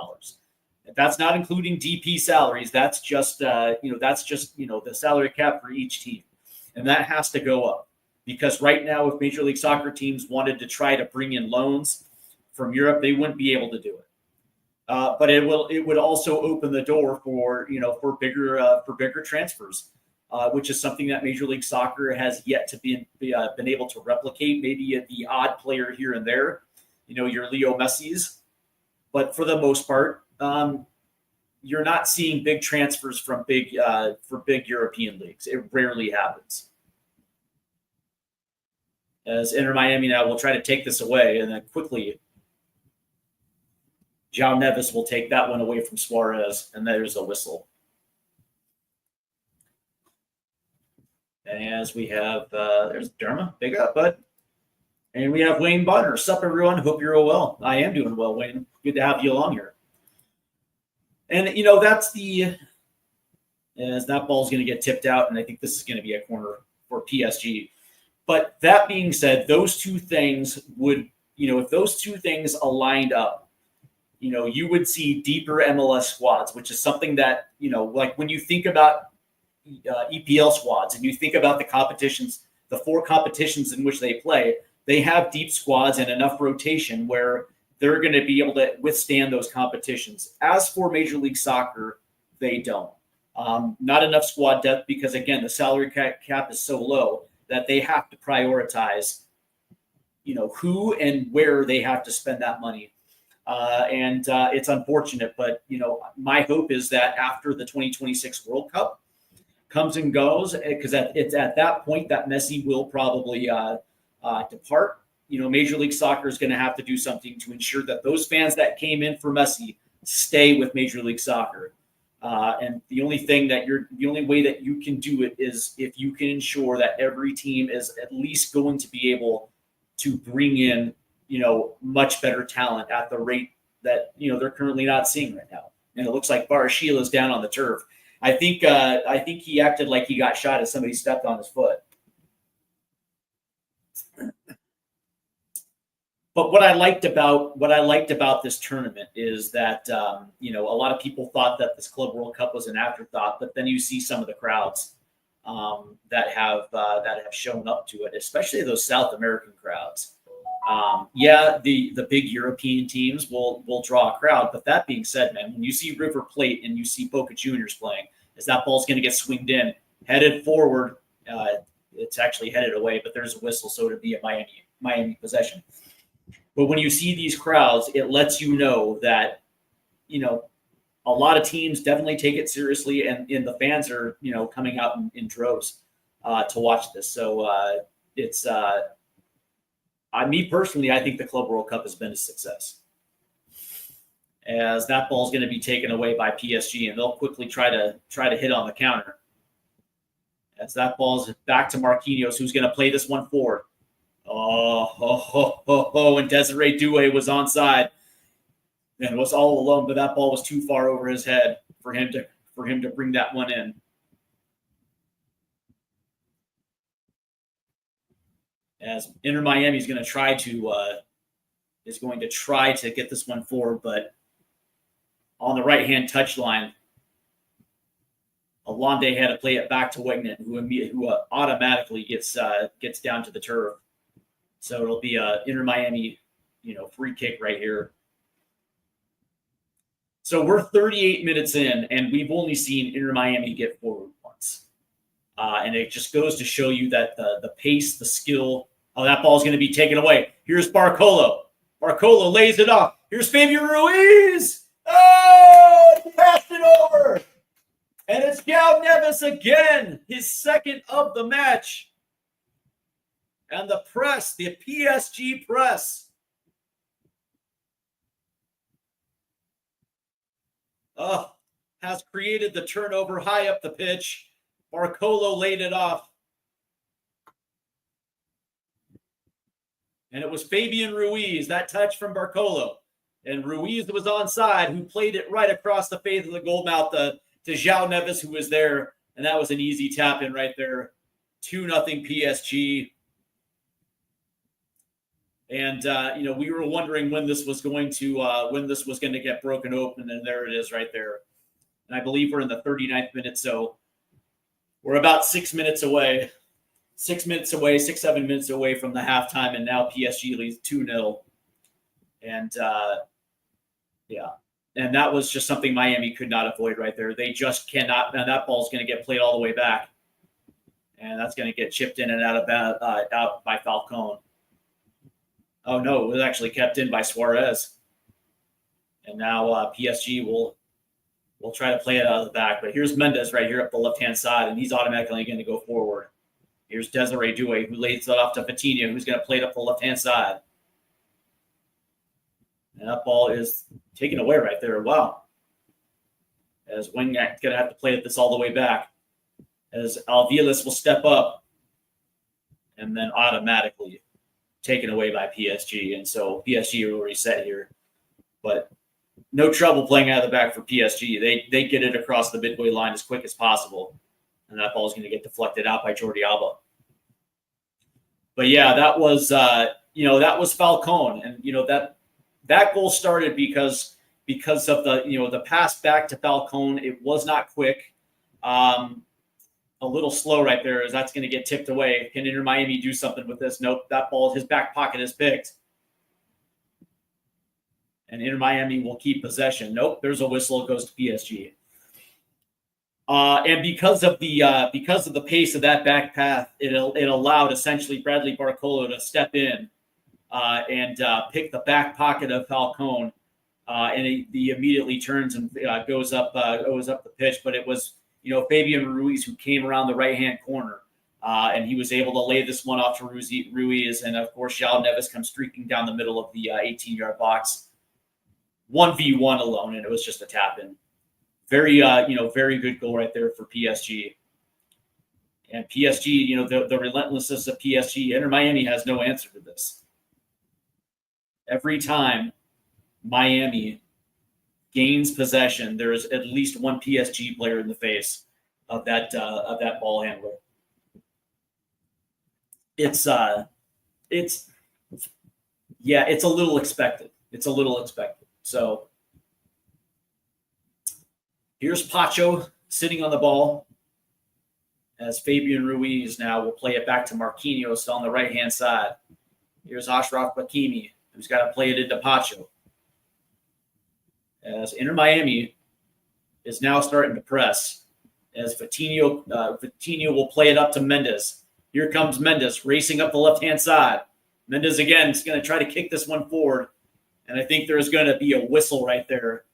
That's not including DP salaries. That's just the salary cap for each team. And that has to go up, because right now, if Major League Soccer teams wanted to try to bring in loans from Europe, they wouldn't be able to do it. But it would also open the door for bigger transfers, which is something that Major League Soccer has yet to been able to replicate. Maybe the odd player here and there, your Leo Messi's, but for the most part, you're not seeing big transfers from big European leagues. It rarely happens. As Inter Miami now will try to take this away, and then quickly João Neves will take that one away from Suarez, and there's a whistle. As we have, there's Derma, big up, bud. And we have Wayne Bonner. Sup, everyone? Hope you're all well. I am doing well, Wayne. Good to have you along here. And, that's as that ball's going to get tipped out, and I think this is going to be a corner for PSG. But that being said, those two things would, if those two things aligned up, you would see deeper MLS squads, which is something that, like when you think about EPL squads and you think about the competitions, the 4 competitions in which they play, they have deep squads and enough rotation where they're going to be able to withstand those competitions. As for Major League Soccer, they don't. Not enough squad depth because, again, the salary cap is so low that they have to prioritize, who and where they have to spend that money. And it's unfortunate, but, my hope is that after the 2026 World Cup comes and goes, because it's at that point that Messi will probably depart. Major League Soccer is going to have to do something to ensure that those fans that came in for Messi stay with Major League Soccer. And the only way that you can do it is if you can ensure that every team is at least going to be able to bring in, much better talent at the rate that, they're currently not seeing right now. And it looks like Barashil is down on the turf. I think he acted like he got shot as somebody stepped on his foot. But what I liked about this tournament is that a lot of people thought that this Club World Cup was an afterthought, but then you see some of the crowds that have shown up to it, especially those South American crowds. The big European teams will draw a crowd, but that being said, man, when you see River Plate and you see Boca Juniors playing, as that ball's going to get swinged in, headed forward, it's actually headed away, but there's a whistle, so it'd be a Miami possession. But when you see these crowds, it lets you know that, a lot of teams definitely take it seriously, and the fans are, coming out in droves to watch this. So it's me personally, I think the Club World Cup has been a success. As that ball is going to be taken away by PSG, and they'll quickly try to hit on the counter. As that ball's back to Marquinhos, who's going to play this one forward. And Desiree Doué was onside and was all alone, but that ball was too far over his head for him to bring that one in. As Inter Miami is going to try to get this one forward, but on the right-hand touchline, Allende had to play it back to Wignet, who automatically gets down to the turf. So it'll be a Inter Miami, free kick right here. So we're 38 minutes in, and we've only seen Inter Miami get forward once. And it just goes to show you that the pace, the skill. Oh, that ball is going to be taken away. Here's Barcolo. Barcolo lays it off. Here's Fabian Ruiz. Oh, he passed it over. And it's João Neves again, his second of the match. And the press, the PSG press, has created the turnover high up the pitch. Barcolo laid it off. And it was Fabian Ruiz, that touch from Barcolo. And Ruiz was onside, who played it right across the face of the goal mouth to João Neves, who was there. And that was an easy tap in right there. 2-0 PSG. And we were wondering when this was going to get broken open, and there it is right there. And I believe we're in the 39th minute, so we're about 6 minutes away. 6 minutes away, 7 minutes away from the halftime, and now PSG leads 2-0. And and that was just something Miami could not avoid right there. They just cannot. And that ball's going to get played all the way back, and that's going to get chipped in and out by Falcone. Oh, no, it was actually kept in by Suarez. And now PSG will try to play it out of the back. But here's Mendes right here up the left-hand side, and he's automatically going to go forward. Here's Desiree Doué, who lays it off to Vitinha, who's going to play it up the left-hand side. And that ball is taken away right there. Wow. As Wingak's going to have to play this all the way back. As Alvilas will step up and then automatically taken away by PSG. And so PSG will reset here. But no trouble playing out of the back for PSG. They get it across the midway line as quick as possible. And that ball is going to get deflected out by Jordi Alba. But yeah, that was that was Falcone. And that goal started because of the pass back to Falcone. It was not quick. A little slow right there, as that's going to get tipped away. Can Inter Miami do something with this? Nope. That ball, his back pocket is picked. And Inter Miami will keep possession. Nope. There's a whistle. It goes to PSG. And because of the pace of that back path, it allowed essentially Bradley Barcolo to step in and pick the back pocket of Falcone. And he immediately turns and goes up the pitch. But it was Fabian Ruiz who came around the right-hand corner, and he was able to lay this one off to Ruiz. And, of course, João Neves comes streaking down the middle of the 18-yard box. 1v1 alone, and it was just a tap-in. Very, very good goal right there for PSG. And PSG, the relentlessness of PSG, Inter Miami has no answer to this. Every time Miami gains possession, there is at least one PSG player in the face of that ball handler. It's a little expected. So here's Pacho sitting on the ball as Fabian Ruiz now will play it back to Marquinhos on the right-hand side. Here's Ashraf Hakimi, who's got to play it into Pacho. As Inter Miami is now starting to press, as Vitinho will play it up to Mendes. Here comes Mendes racing up the left-hand side. Mendes again is going to try to kick this one forward, and I think there's going to be a whistle right there.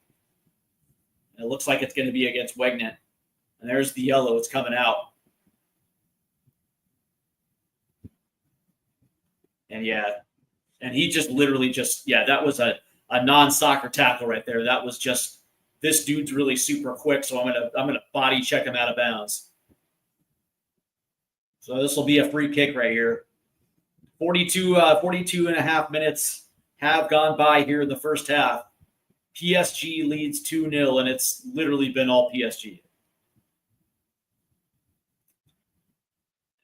It looks like it's going to be against Wegnet, and there's the yellow. It's coming out. And he just literally that was a non-soccer tackle right there. That was just, this dude's really super quick, so I'm gonna body check him out of bounds. So this will be a free kick right here. 42 and a half minutes have gone by here in the first half. PSG leads 2-0, and it's literally been all PSG.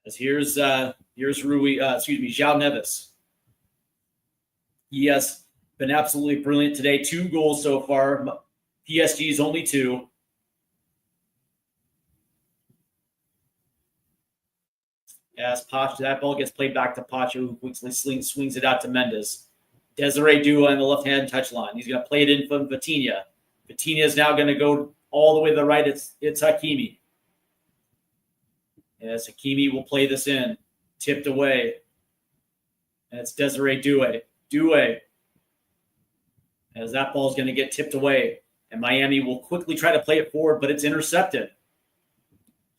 As here's João Neves. He has been absolutely brilliant today. 2 goals so far. PSG's only 2. As Pacho, that ball gets played back to Pacho, who quickly swings it out to Mendes. Desiree Dua on the left-hand touchline. He's going to play it in from Vitinha. Vitinha is now going to go all the way to the right. It's Hakimi. As Hakimi will play this in. Tipped away. And it's Desiree Due. As that ball is going to get tipped away. And Miami will quickly try to play it forward, but it's intercepted.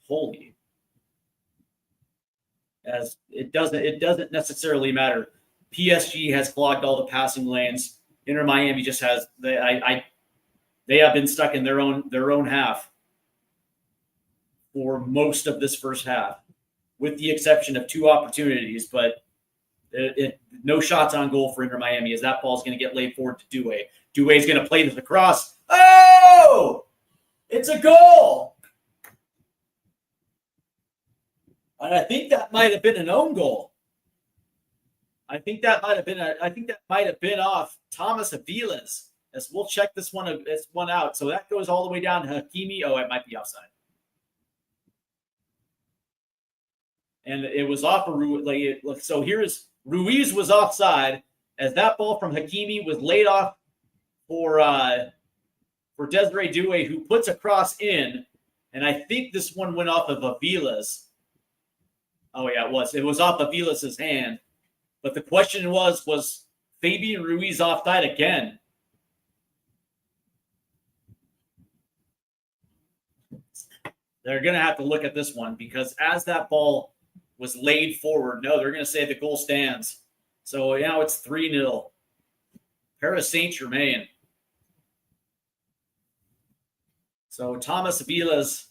Holy. As it doesn't necessarily matter. PSG has clogged all the passing lanes. Inter Miami just has they have been stuck in their own half for most of this first half, with the exception of 2 opportunities. But no shots on goal for Inter Miami, as that ball is going to get laid forward to Due. Due is going to play this across. Oh, it's a goal. And I think that might have been an own goal. I think that might have been off Thomas Aviles. As we'll check this one out. So that goes all the way down to Hakimi. Oh, it might be offside. And it was off of so here's Ruiz was offside, as that ball from Hakimi was laid off for Desiree Due, who puts a cross in. And I think this one went off of Aviles. Oh yeah, it was. It was off Aviles' hand. But the question was Fabian Ruiz offside again? They're going to have to look at this one, because as that ball was laid forward, no, they're going to say the goal stands. So now it's 3-0. Paris Saint-Germain. So Thomas Vilas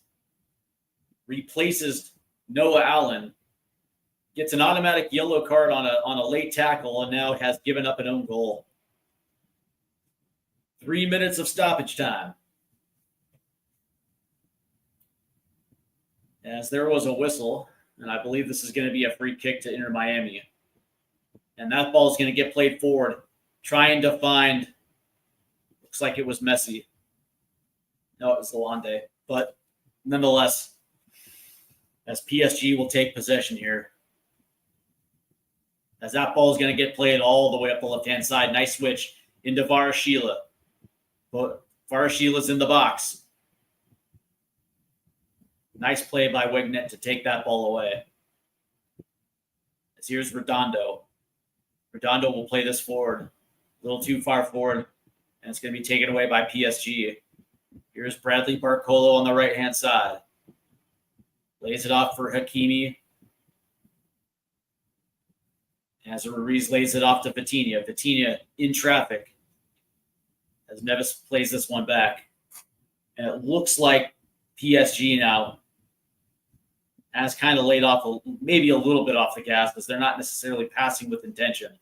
replaces Noah Allen, gets an automatic yellow card on a late tackle, and now has given up an own goal. 3 minutes of stoppage time. As there was a whistle, and I believe this is going to be a free kick to Inter Miami. And that ball is going to get played forward, trying to find, looks like it was Messi. No, it was Lalande. But nonetheless, as PSG will take possession here. As that ball is going to get played all the way up the left-hand side. Nice switch into Varashila. But Varashila's in the box. Nice play by Wignet to take that ball away. As here's Redondo. Redondo will play this forward. A little too far forward. And it's going to be taken away by PSG. Here's Bradley Barcolo on the right-hand side. Lays it off for Hakimi. As Ruiz lays it off to Vitinha. Vitinha in traffic. As Neves plays this one back. And it looks like PSG now has kind of laid off maybe a little bit off the gas because they're not necessarily passing with intention.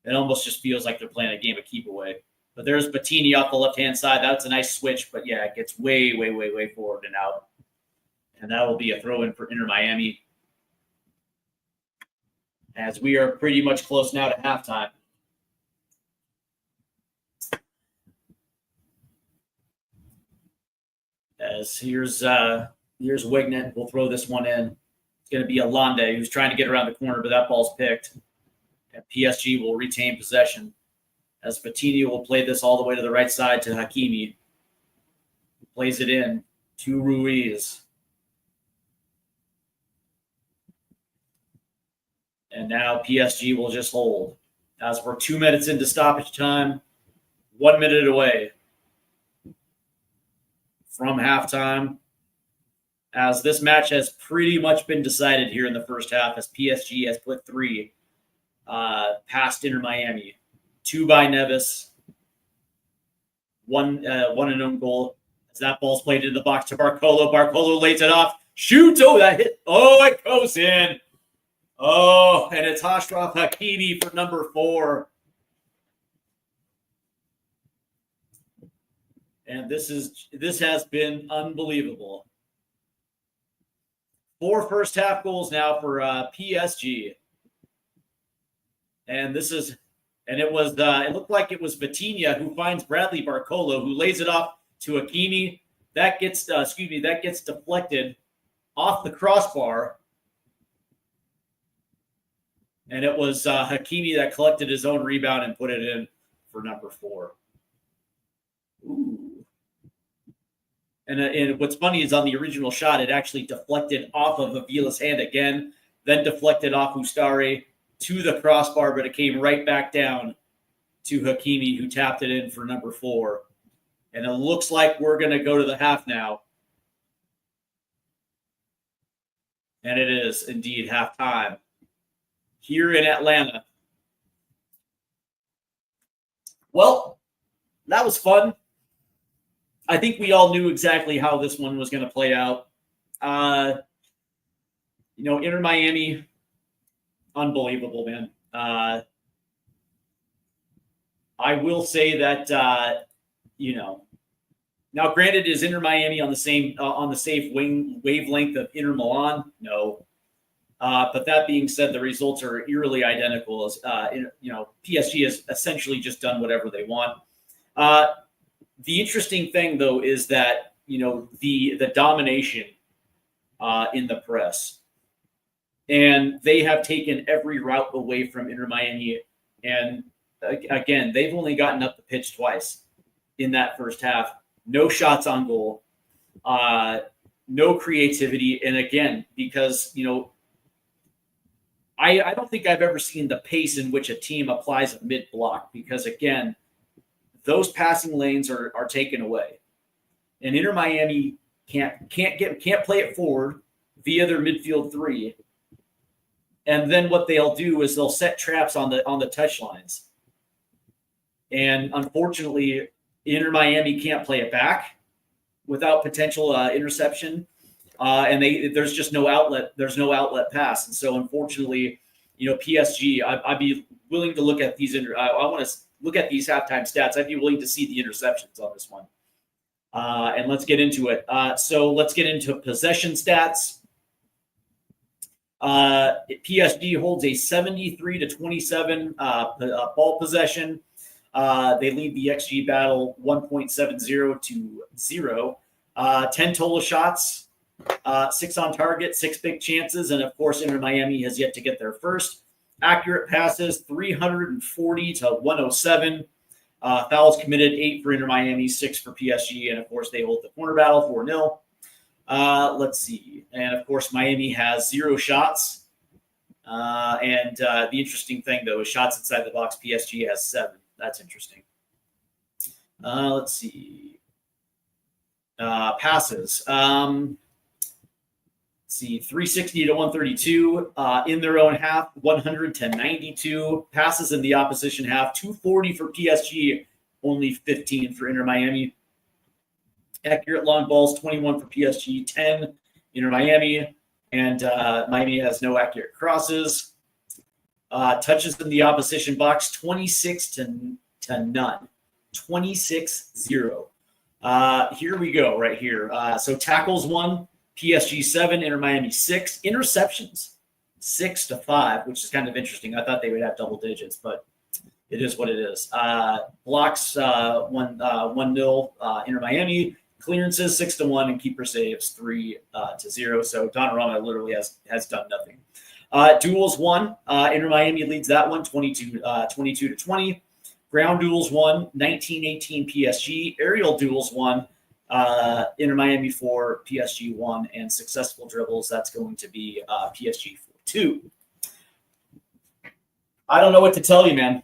It almost just feels like they're playing a game of keep away. But there's Bettini off the left-hand side. That's a nice switch, but yeah, it gets way, way, way, way forward and out. And that will be a throw-in for Inter Miami. As we are pretty much close now to halftime. As here's Wignet. We'll throw this one in. It's going to be Alande, who's trying to get around the corner, but that ball's picked. And PSG will retain possession. As Bettini will play this all the way to the right side to Hakimi. Plays it in to Ruiz. And now PSG will just hold. As we're 2 minutes into stoppage time, 1 minute away from halftime. As this match has pretty much been decided here in the first half, as PSG has put 3 past Inter Miami. 2 by Neves, one an own goal. As that ball's played into the box to Barcolo. Barcolo lays it off. Shoots. Oh, that hit. Oh, it goes in. Oh, and it's Ashraf Hakimi for number 4. And this has been unbelievable. 4 first half goals now for PSG. And it looked like it was Vitinha who finds Bradley Barcolo, who lays it off to Hakimi. That gets deflected off the crossbar. And it was Hakimi that collected his own rebound and put it in for number 4. Ooh. And what's funny is on the original shot, it actually deflected off of Avila's hand again, then deflected off Ustari to the crossbar, but it came right back down to Hakimi, who tapped it in for number 4. And it looks like we're going to go to the half now. And it is indeed halftime here in Atlanta. Well, that was fun. I think we all knew exactly how this one was going to play out. Inter Miami, unbelievable, man. I will say that, now granted, is Inter Miami on the same wavelength of Inter Milan? No. But that being said, the results are eerily identical. As PSG has essentially just done whatever they want. The interesting thing, though, is that the domination in the press, and they have taken every route away from Inter Miami. And again, they've only gotten up the pitch twice in that first half. No shots on goal, no creativity, and again, because I don't think I've ever seen the pace in which a team applies a mid block, because again, those passing lanes are taken away, and Inter Miami can't play it forward via their midfield 3. And then what they'll do is they'll set traps on the touch lines. And unfortunately, Inter Miami can't play it back without potential interception. And there's just no outlet. There's no outlet pass. And so unfortunately, PSG, I'd be willing to look at these. I want to look at these halftime stats. I'd be willing to see the interceptions on this one. And let's get into it. So let's get into possession stats. PSG holds a 73-27 ball possession. They lead the XG battle 1.70 to 0. 10 total shots, 6 on target, 6 big chances, and of course, Inter Miami has yet to get their first. Accurate passes 340 to 107. Fouls committed 8 for Inter Miami, 6 for PSG, and of course, they hold the corner battle 4-0. Let's see. And of course, Miami has 0 shots. And the interesting thing, though, is shots inside the box. PSG has 7. That's interesting. Let's see. Passes. Let's see. 360 to 132 in their own half. 100 to 92. Passes in the opposition half. 240 for PSG. Only 15 for Inter Miami. Accurate long balls, 21 for PSG, 10 Inter Miami, and Miami has no accurate crosses. Touches in the opposition box, 26 to none, 26-0. Here we go, right here. So tackles 1, PSG 7, Inter Miami 6. Interceptions 6-5, which is kind of interesting. I thought they would have double digits, but it is what it is. Blocks 1-0 Inter Miami. Clearances 6-1 and keeper saves 3-0. So Donnarumma literally has done nothing. Duels 1. Inter Miami leads that one 22-20. Ground duels 1. 19-18 PSG. Aerial duels 1. Inter Miami 4. PSG 1. And successful dribbles, that's going to be PSG 2. I don't know what to tell you, man.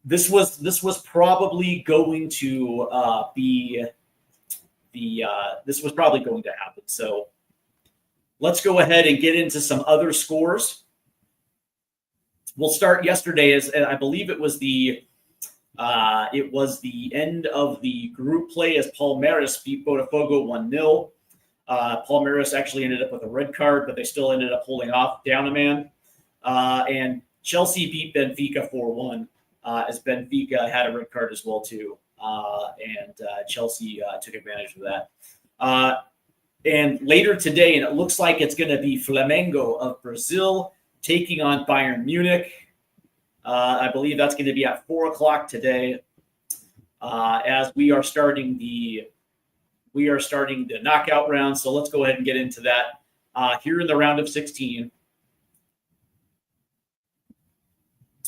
This was probably going to be. This was probably going to happen. So let's go ahead and get into some other scores. We'll start yesterday as I believe it was the end of the group play as Palmeiras beat Botafogo 1-0. Palmeiras actually ended up with a red card, but they still ended up holding off down a man. And Chelsea beat Benfica 4-1 as Benfica had a red card as well too. And Chelsea took advantage of that. And later today, and it looks like it's going to be Flamengo of Brazil taking on Bayern Munich. I believe that's going to be at 4:00 today. As we are starting the knockout round. So let's go ahead and get into that here in the round of 16.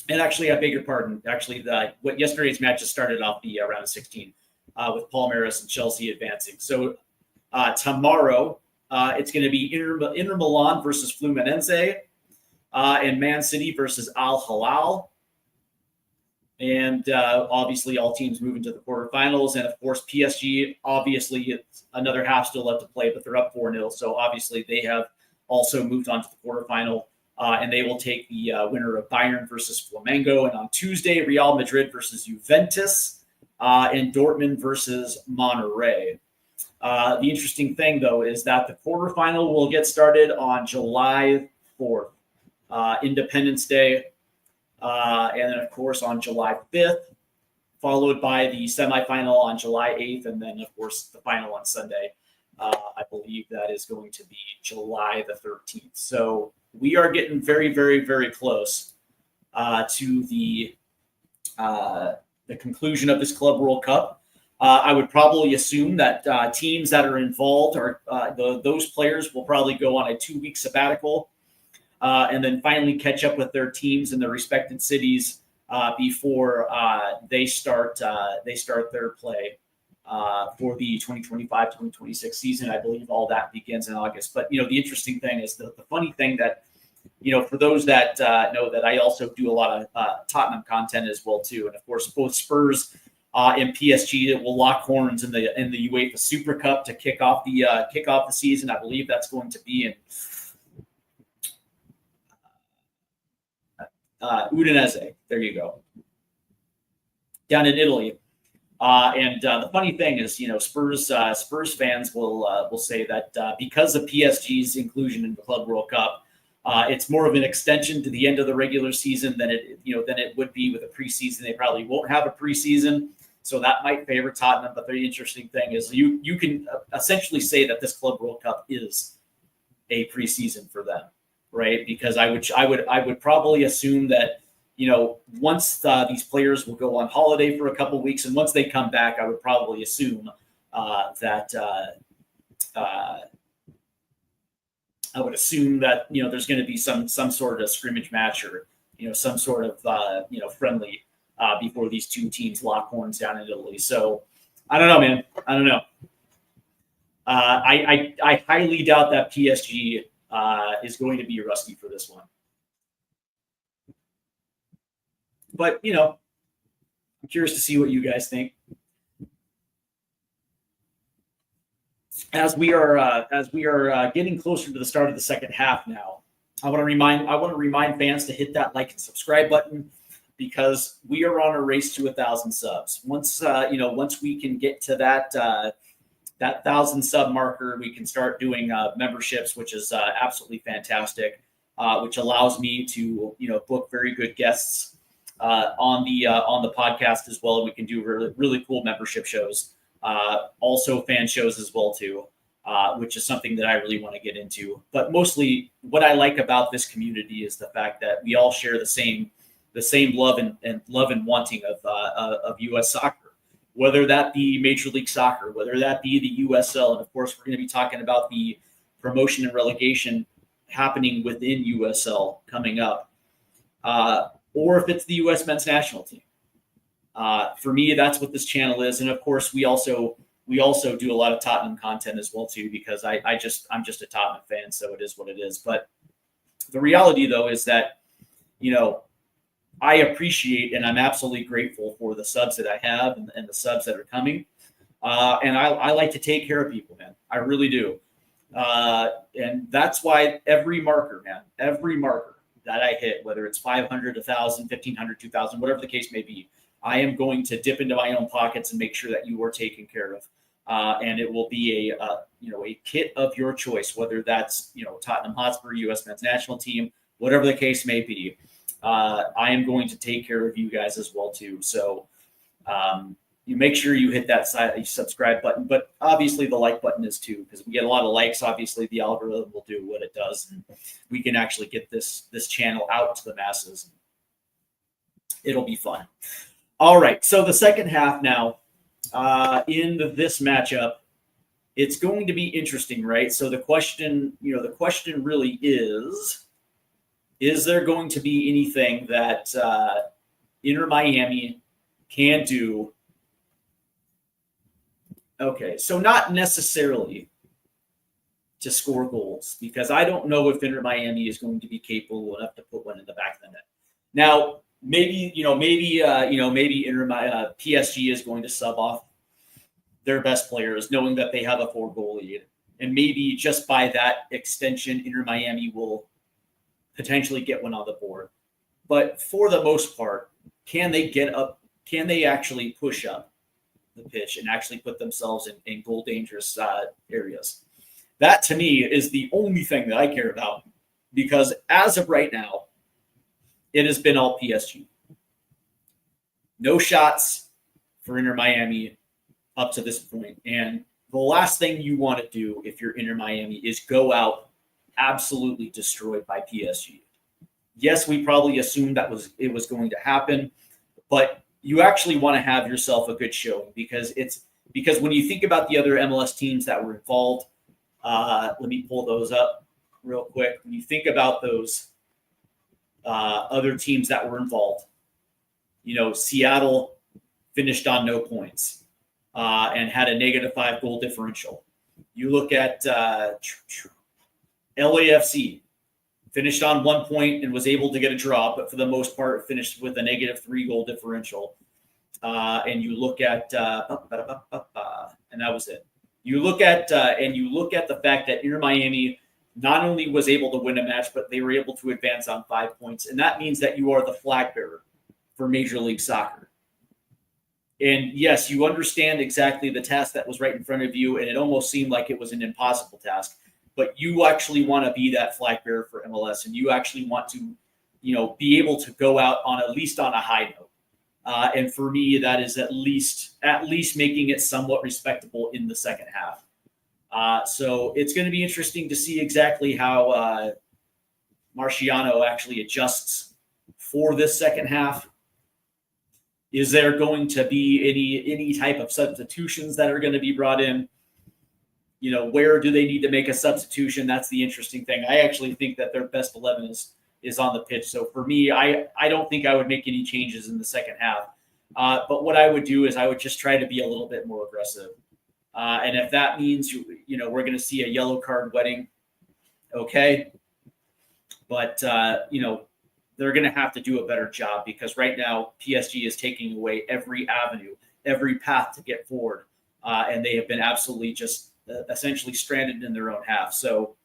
And actually, I beg your pardon. Actually, what yesterday's matches started off the round of 16 with Palmeiras and Chelsea advancing. So tomorrow, it's going to be Inter Milan versus Fluminense and Man City versus Al Hilal. And obviously, all teams move into the quarterfinals. And of course, PSG, obviously, it's another half still left to play, but they're up 4-0. So obviously, they have also moved on to the quarterfinal. And they will take the winner of Bayern versus Flamengo. And on Tuesday, Real Madrid versus Juventus and Dortmund versus Monterrey. The interesting thing, though, is that the quarterfinal will get started on July 4th, Independence Day. And then, of course, on July 5th, followed by the semifinal on July 8th. And then, of course, the final on Sunday. I believe that is going to be July the 13th. So we are getting very, very, very close to the conclusion of this Club World Cup. I would probably assume that teams that are involved are those players will probably go on a 2-week sabbatical and then finally catch up with their teams in their respected cities before they start their play for the 2025-2026 season. I believe all that begins in August. But, the interesting thing is the funny thing that, for those that know that I also do a lot of Tottenham content as well, too. And, of course, both Spurs and PSG will lock horns in the UEFA Super Cup to kick off the season. I believe that's going to be in Udinese. There you go. down in Italy. And the funny thing is, Spurs fans will say that because of PSG's inclusion in the Club World Cup, it's more of an extension to the end of the regular season than it would be with a preseason. They probably won't have a preseason, so that might favor Tottenham. But the interesting thing is, you can essentially say that this Club World Cup is a preseason for them, right? Because I would probably assume that, once these players will go on holiday for a couple of weeks, and once they come back, I would probably assume that there's going to be some sort of scrimmage match, or some sort of friendly before these two teams lock horns down in Italy. So I don't know, man. I don't know. I highly doubt that PSG is going to be rusty for this one. But, I'm curious to see what you guys think. As we are getting closer to the start of the second half now, I want to remind fans to hit that like and subscribe button, because we are on a race to 1,000 subs. Once we can get to that 1,000 sub marker, we can start doing memberships, which is absolutely fantastic, which allows me to book very good guests on the podcast as well. We can do really cool membership shows, also fan shows as well too, which is something that I really want to get into. But mostly, what I like about this community is the fact that we all share the same love and wanting of U.S. soccer, whether that be Major League Soccer, whether that be the USL, and of course we're going to be talking about the promotion and relegation happening within USL coming up. Or if it's the U.S. men's national team. For me, that's what this channel is. And of course, we also do a lot of Tottenham content as well too, because I'm just a Tottenham fan, so it is what it is. But the reality, though, is that I appreciate and I'm absolutely grateful for the subs that I have and the subs that are coming. And I like to take care of people, man. I really do. And that's why every marker that I hit, whether it's 500, 1,000, 1,500, 2,000, whatever the case may be, I am going to dip into my own pockets and make sure that you are taken care of. And it will be a kit of your choice, whether that's, Tottenham Hotspur, U.S. men's national team, whatever the case may be. I am going to take care of you guys as well too. So you make sure you hit that subscribe button, but obviously the like button is too, because we get a lot of likes. Obviously the algorithm will do what it does, and we can actually get this channel out to the masses. It'll be fun. All right, so the second half now, in this matchup, it's going to be interesting, right? So the question really is there going to be anything that Inter Miami can do? Okay, so not necessarily to score goals, because I don't know if Inter Miami is going to be capable enough to put one in the back of the net. Now, maybe PSG is going to sub off their best players, knowing that they have a 4-goal lead, and maybe just by that extension, Inter Miami will potentially get one on the board. But for the most part, can they get up? Can they actually push up the pitch and actually put themselves in goal dangerous areas? That to me is the only thing that I care about, because as of right now, it has been all PSG. No shots for Inter Miami up to this point. And the last thing you want to do if you're Inter Miami is go out absolutely destroyed by PSG. Yes, we probably assumed it was going to happen, but you actually want to have yourself a good showing, because when you think about the other MLS teams that were involved, let me pull those up real quick. When you think about those other teams that were involved, Seattle finished on no points and had a -5 goal differential. You look at LAFC, finished on 1 point and was able to get a draw, but for the most part finished with a -3 goal differential. And you look at and that was it. You look at the fact that Inter Miami not only was able to win a match, but they were able to advance on 5 points, and that means that you are the flag bearer for Major League Soccer. And yes, you understand exactly the task that was right in front of you, and it almost seemed like it was an impossible task. But you actually want to be that flag bearer for MLS, and you actually want to, be able to go out on at least on a high note. And for me, that is at least making it somewhat respectable in the second half. So it's going to be interesting to see exactly how Marciano actually adjusts for this second half. Is there going to be any type of substitutions that are going to be brought in? Where do they need to make a substitution? That's the interesting thing. I actually think that their best 11 is on the pitch. So for me, I don't think I would make any changes in the second half. But what I would do is I would just try to be a little bit more aggressive. And if that means, we're going to see a yellow card wedding, okay. But, they're going to have to do a better job, because right now PSG is taking away every avenue, every path to get forward. And they have been absolutely just essentially stranded in their own half. So,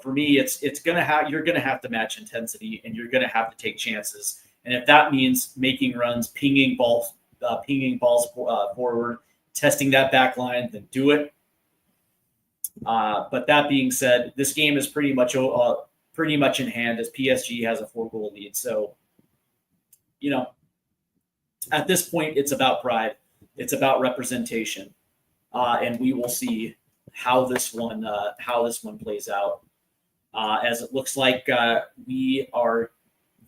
for me, you're going to have to match intensity, and you're going to have to take chances. And if that means making runs, pinging balls forward, testing that back line, then do it. But that being said, this game is pretty much in hand, as PSG has a 4-goal lead. So, at this point, it's about pride. It's about representation. And we will see how this one plays out. As it looks like we are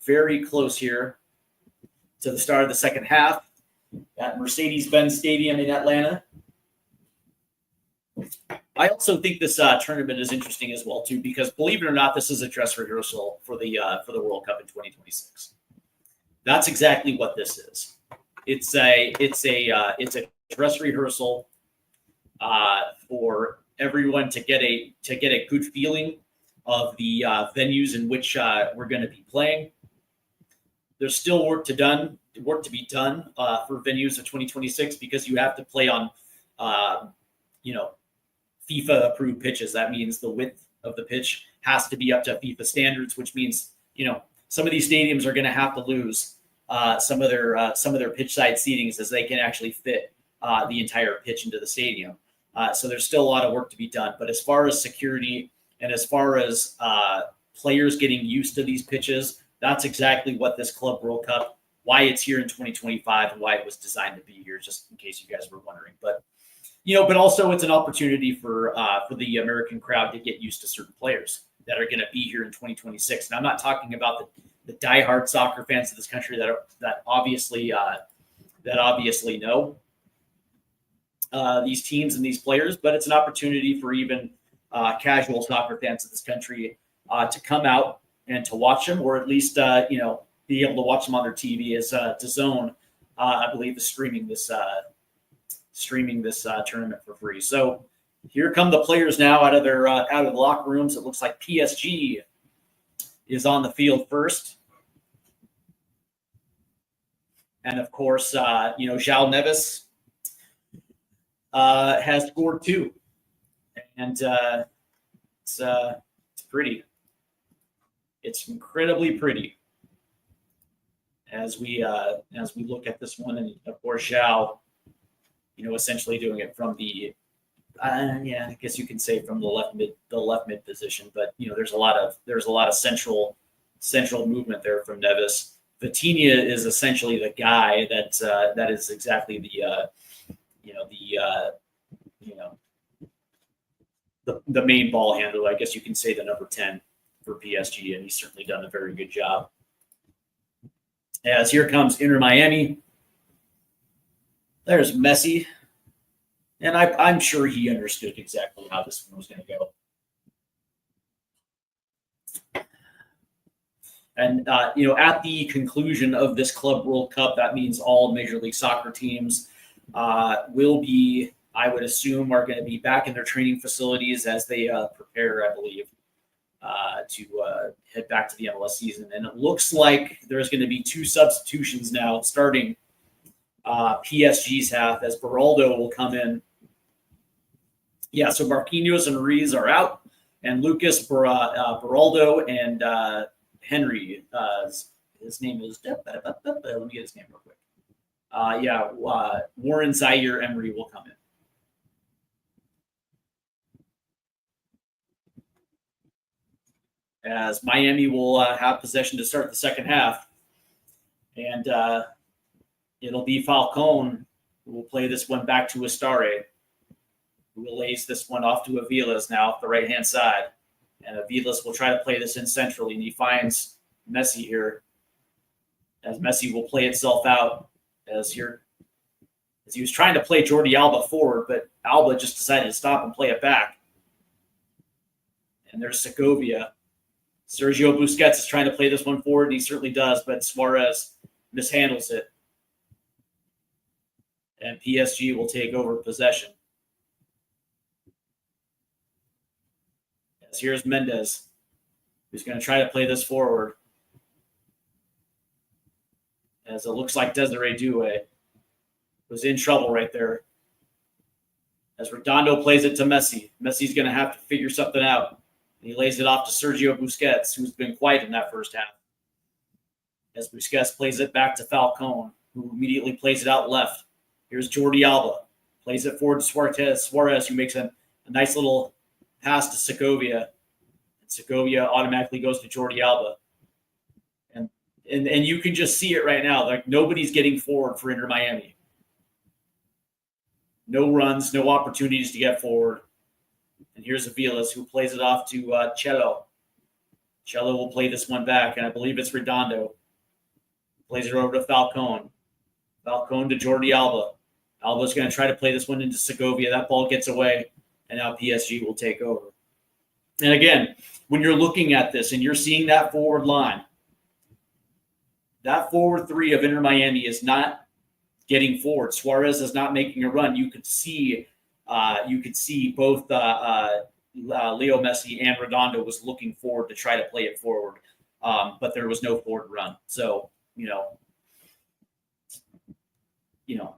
very close here to the start of the second half at Mercedes-Benz Stadium in Atlanta. I also think this tournament is interesting as well, too, because believe it or not, this is a dress rehearsal for the World Cup in 2026. That's exactly what this is. It's a dress rehearsal for everyone to get a good feeling of the venues in which we're going to be playing. There's still work to be done for venues of 2026, because you have to play on FIFA approved pitches. That means the width of the pitch has to be up to FIFA standards, which means, some of these stadiums are going to have to lose some of their pitch side seatings, as they can actually fit the entire pitch into the stadium. So there's still a lot of work to be done. But as far as security and as far as players getting used to these pitches, that's exactly what this Club World Cup, why it's here in 2025 and why it was designed to be here, just in case you guys were wondering. But but also it's an opportunity for the American crowd to get used to certain players that are going to be here in 2026. And I'm not talking about the diehard soccer fans of this country that obviously know these teams and these players, but it's an opportunity for even casual soccer fans of this country to come out and to watch them, or at least be able to watch them on their TV, as DAZN, I believe, is streaming this tournament for free. So here come the players now out of the locker rooms. It looks like PSG is on the field first, and of course, João Neves has scored 2, and it's pretty. It's incredibly pretty as we look at this one, and of course, João, essentially doing it from the, I guess you can say from the left mid position, but there's a lot of central movement there from Neves. Vitinha is essentially the guy that is exactly the main ball handler. I guess you can say the number 10 for PSG, and he's certainly done a very good job. As here comes Inter Miami. There's Messi, and I'm sure he understood exactly how this one was going to go. And, at the conclusion of this Club World Cup, that means all Major League Soccer teams will be, I would assume, are going to be back in their training facilities as they prepare, I believe, to head back to the MLS season. And it looks like there's going to be 2 substitutions now starting PSG's half, as Beraldo will come in. Yeah, so Marquinhos and Ruiz are out, and Lucas Beraldo and Henry, his name is, let me get his name real quick. Warren Zaire Emery will come in. As Miami will have possession to start the second half. And it'll be Falcone who will play this one back to Estare, who will lace this one off to Aviles now off the right-hand side. And Aviles will try to play this in centrally, and he finds Messi here, as Messi will play itself out as he was trying to play Jordi Alba forward, but Alba just decided to stop and play it back. And there's Segovia. Sergio Busquets is trying to play this one forward, and he certainly does, but Suarez mishandles it. And PSG will take over possession. As here's Mendes, who's going to try to play this forward. As it looks like Desiree Doué was in trouble right there. As Redondo plays it to Messi. Messi's going to have to figure something out. And he lays it off to Sergio Busquets, who's been quiet in that first half. As Busquets plays it back to Falcone, who immediately plays it out left. Here's Jordi Alba. Plays it forward to Suarez, who makes a nice little pass to Segovia. And Segovia automatically goes to Jordi Alba. And you can just see it right now. Like, nobody's getting forward for Inter Miami. No runs, no opportunities to get forward. And here's Aviles, who plays it off to Cello. Cello will play this one back, and I believe it's Redondo. Plays it over to Falcone. Falcone to Jordi Alba. Alba's going to try to play this one into Segovia. That ball gets away, and now PSG will take over. And again, when you're looking at this and you're seeing that forward line, that forward three of Inter Miami is not getting forward. Suarez is not making a run. You could see both Leo Messi and Redondo was looking forward to try to play it forward, but there was no forward run. So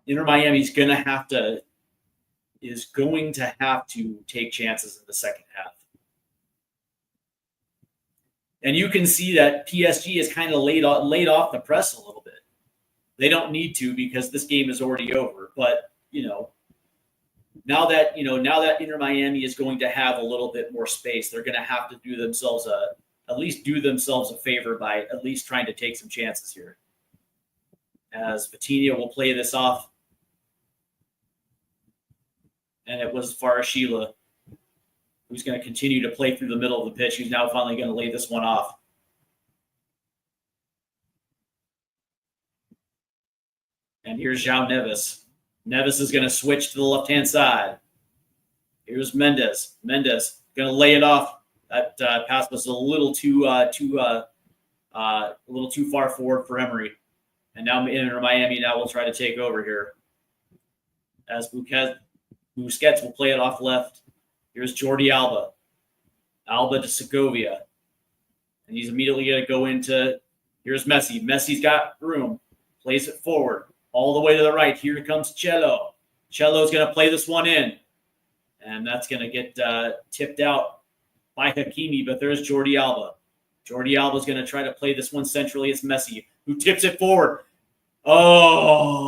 Inter Miami is going to have to take chances in the second half. And you can see that PSG is kind of laid off the press a little bit. They don't need to, because this game is already over. But now that Inter Miami is going to have a little bit more space, they're going to have to do themselves a favor by at least trying to take some chances here. As Vitinha will play this off, and it was Farashila who's going to continue to play through the middle of the pitch. Who's now finally going to lay this one off. And here's João Neves. Neves is going to switch to the left-hand side. Here's Mendes. Mendes going to lay it off. That pass was a little too far forward for Emery. And now Inter Miami will try to take over here. As Busquets will play it off left. Here's Jordi Alba. Alba to Segovia. And he's immediately going to go into, here's Messi. Messi's got room. Plays it forward. All the way to the right. Here comes Cello. Cello's going to play this one in. And that's going to get tipped out by Hakimi, but there's Jordi Alba. Jordi Alba's going to try to play this one centrally. It's Messi, who tips it forward. Oh!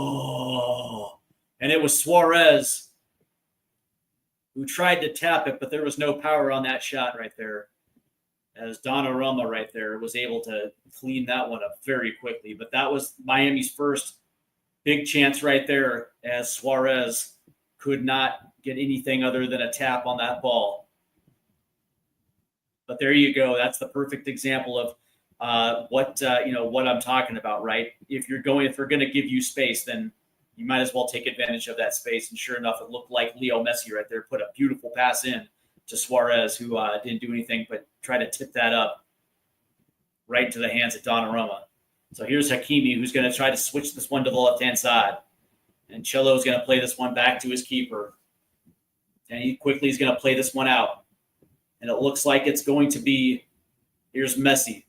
And it was Suarez who tried to tap it, but there was no power on that shot right there. As Donnarumma right there was able to clean that one up very quickly. But that was Miami's first big chance right there, as Suarez could not get anything other than a tap on that ball. But there you go. That's the perfect example of what I'm talking about, right? If they're going to give you space, then you might as well take advantage of that space. And sure enough, it looked like Leo Messi right there put a beautiful pass in to Suarez, who didn't do anything but try to tip that up right into the hands of Donnarumma. So here's Hakimi, who's going to try to switch this one to the left-hand side. And Cello is going to play this one back to his keeper. And he quickly is going to play this one out. And it looks like it's going to be, here's Messi.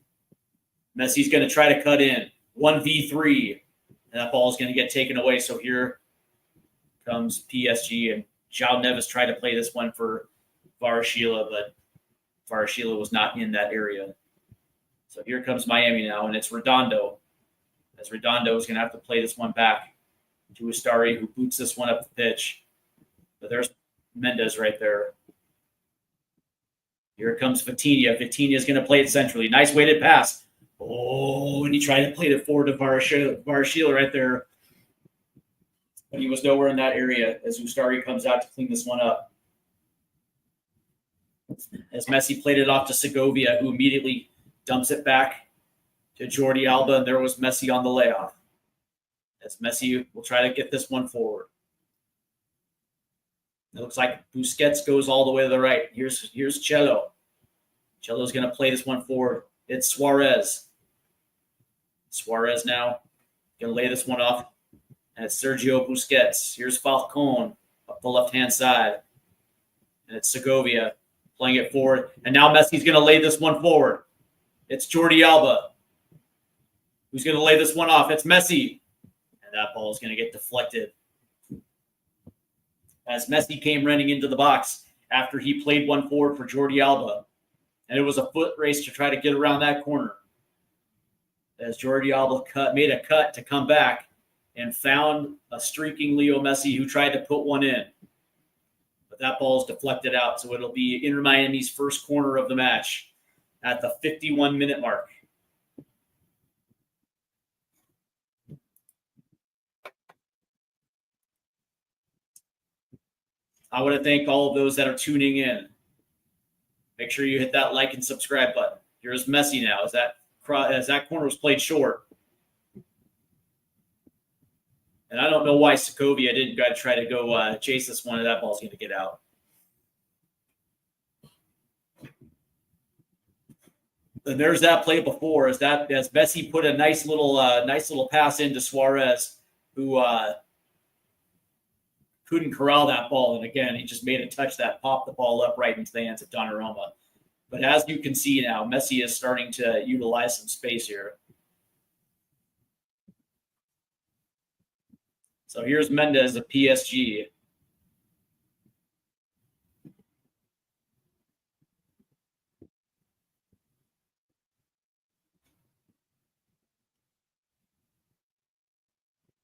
Messi's going to try to cut in. 1v3. And that ball is going to get taken away. So here comes PSG. And João Neves tried to play this one for Varashila, but Varashila was not in that area. So here comes Miami now, and it's Redondo. As Redondo is going to have to play this one back. to Ustari, who boots this one up the pitch. But there's Mendez right there. Here comes Vitinha. Vitinha is going to play it centrally. Nice weighted pass. Oh, and he tried to play it forward to Varashila right there. But he was nowhere in that area as Ustari comes out to clean this one up. As Messi played it off to Segovia, who immediately dumps it back to Jordi Alba, and there was Messi on the layoff. As Messi will try to get this one forward. It looks like Busquets goes all the way to the right. Here's Cello. Cello's going to play this one forward. It's Suarez. Suarez now going to lay this one off. And it's Sergio Busquets. Here's Falcon up the left-hand side. And it's Segovia playing it forward. And now Messi's going to lay this one forward. It's Jordi Alba who's going to lay this one off. It's Messi. And that ball is going to get deflected. As Messi came running into the box after he played one forward for Jordi Alba. And it was a foot race to try to get around that corner. As Jordi Alba made a cut to come back and found a streaking Leo Messi who tried to put one in. But that ball is deflected out, so it'll be Inter Miami's first corner of the match at the 51-minute mark. I want to thank all of those that are tuning in. Make sure you hit that like and subscribe button. Here's Messi now as that corner was played short. And I don't know why Segovia didn't try to go chase this one, and that ball's going to get out. And there's that play before as Messi put a nice little pass into Suarez, who couldn't corral that ball. And again, he just made a touch that popped the ball up right into the hands of Donnarumma. But as you can see now, Messi is starting to utilize some space here. So here's Mendez of PSG.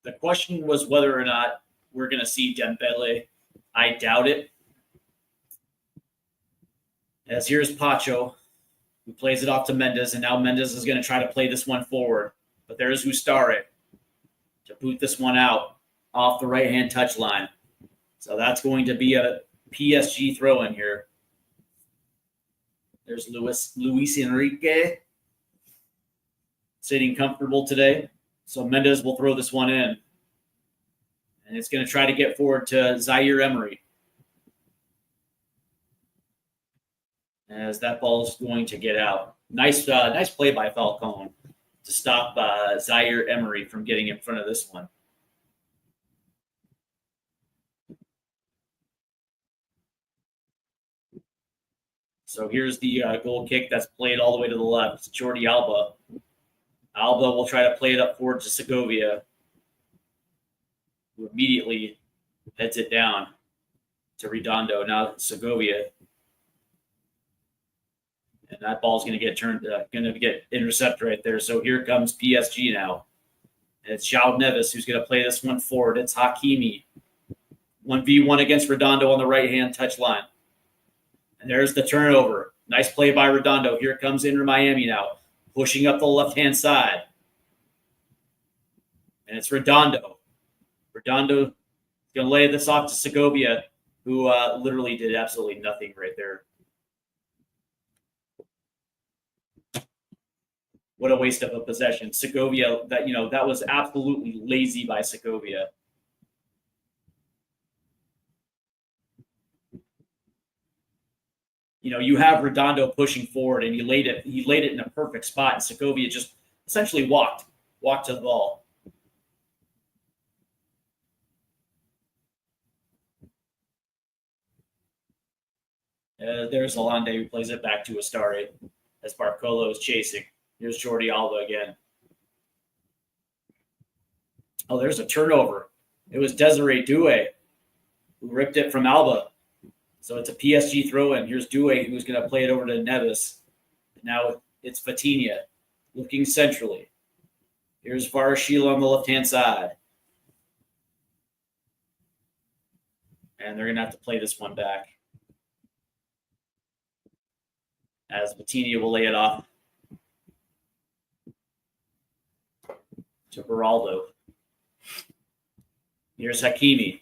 The question was whether or not we're going to see Dembele. I doubt it. As here's Pacho, who plays it off to Mendez, and now Mendez is going to try to play this one forward. But there's Ustari to boot this one out off the right-hand touch line. So that's going to be a PSG throw-in here. There's Luis Enrique sitting comfortable today. So Mendez will throw this one in. And it's going to try to get forward to Zaire Emery. As that ball is going to get out. Nice play by Falcon to stop Zaire Emery from getting in front of this one. So here's the goal kick that's played all the way to the left. It's Jordi Alba. Alba will try to play it up forward to Segovia, who immediately heads it down to Redondo. Now Segovia. And that ball's going to get intercepted right there. So here comes PSG now. And it's João Neves who's going to play this one forward. It's Hakimi. 1v1 against Redondo on the right-hand touch line. And there's the turnover. Nice play by Redondo. Here comes Inter Miami now, pushing up the left-hand side. And it's Redondo. Redondo is going to lay this off to Segovia, who literally did absolutely nothing right there. What a waste of a possession. Segovia, that was absolutely lazy by Segovia. You have Redondo pushing forward, and he laid it in a perfect spot, and Segovia just essentially walked to the ball. There's Alande who plays it back to Ustari as Barcolo is chasing. Here's Jordi Alba again. Oh, there's a turnover. It was Desiree Doué who ripped it from Alba. So it's a PSG throw-in. Here's Doué who's going to play it over to Neves. Now it's Vitinha looking centrally. Here's Varashila on the left-hand side. And they're going to have to play this one back, as Vitinha will lay it off to Beraldo. Here's Hakimi.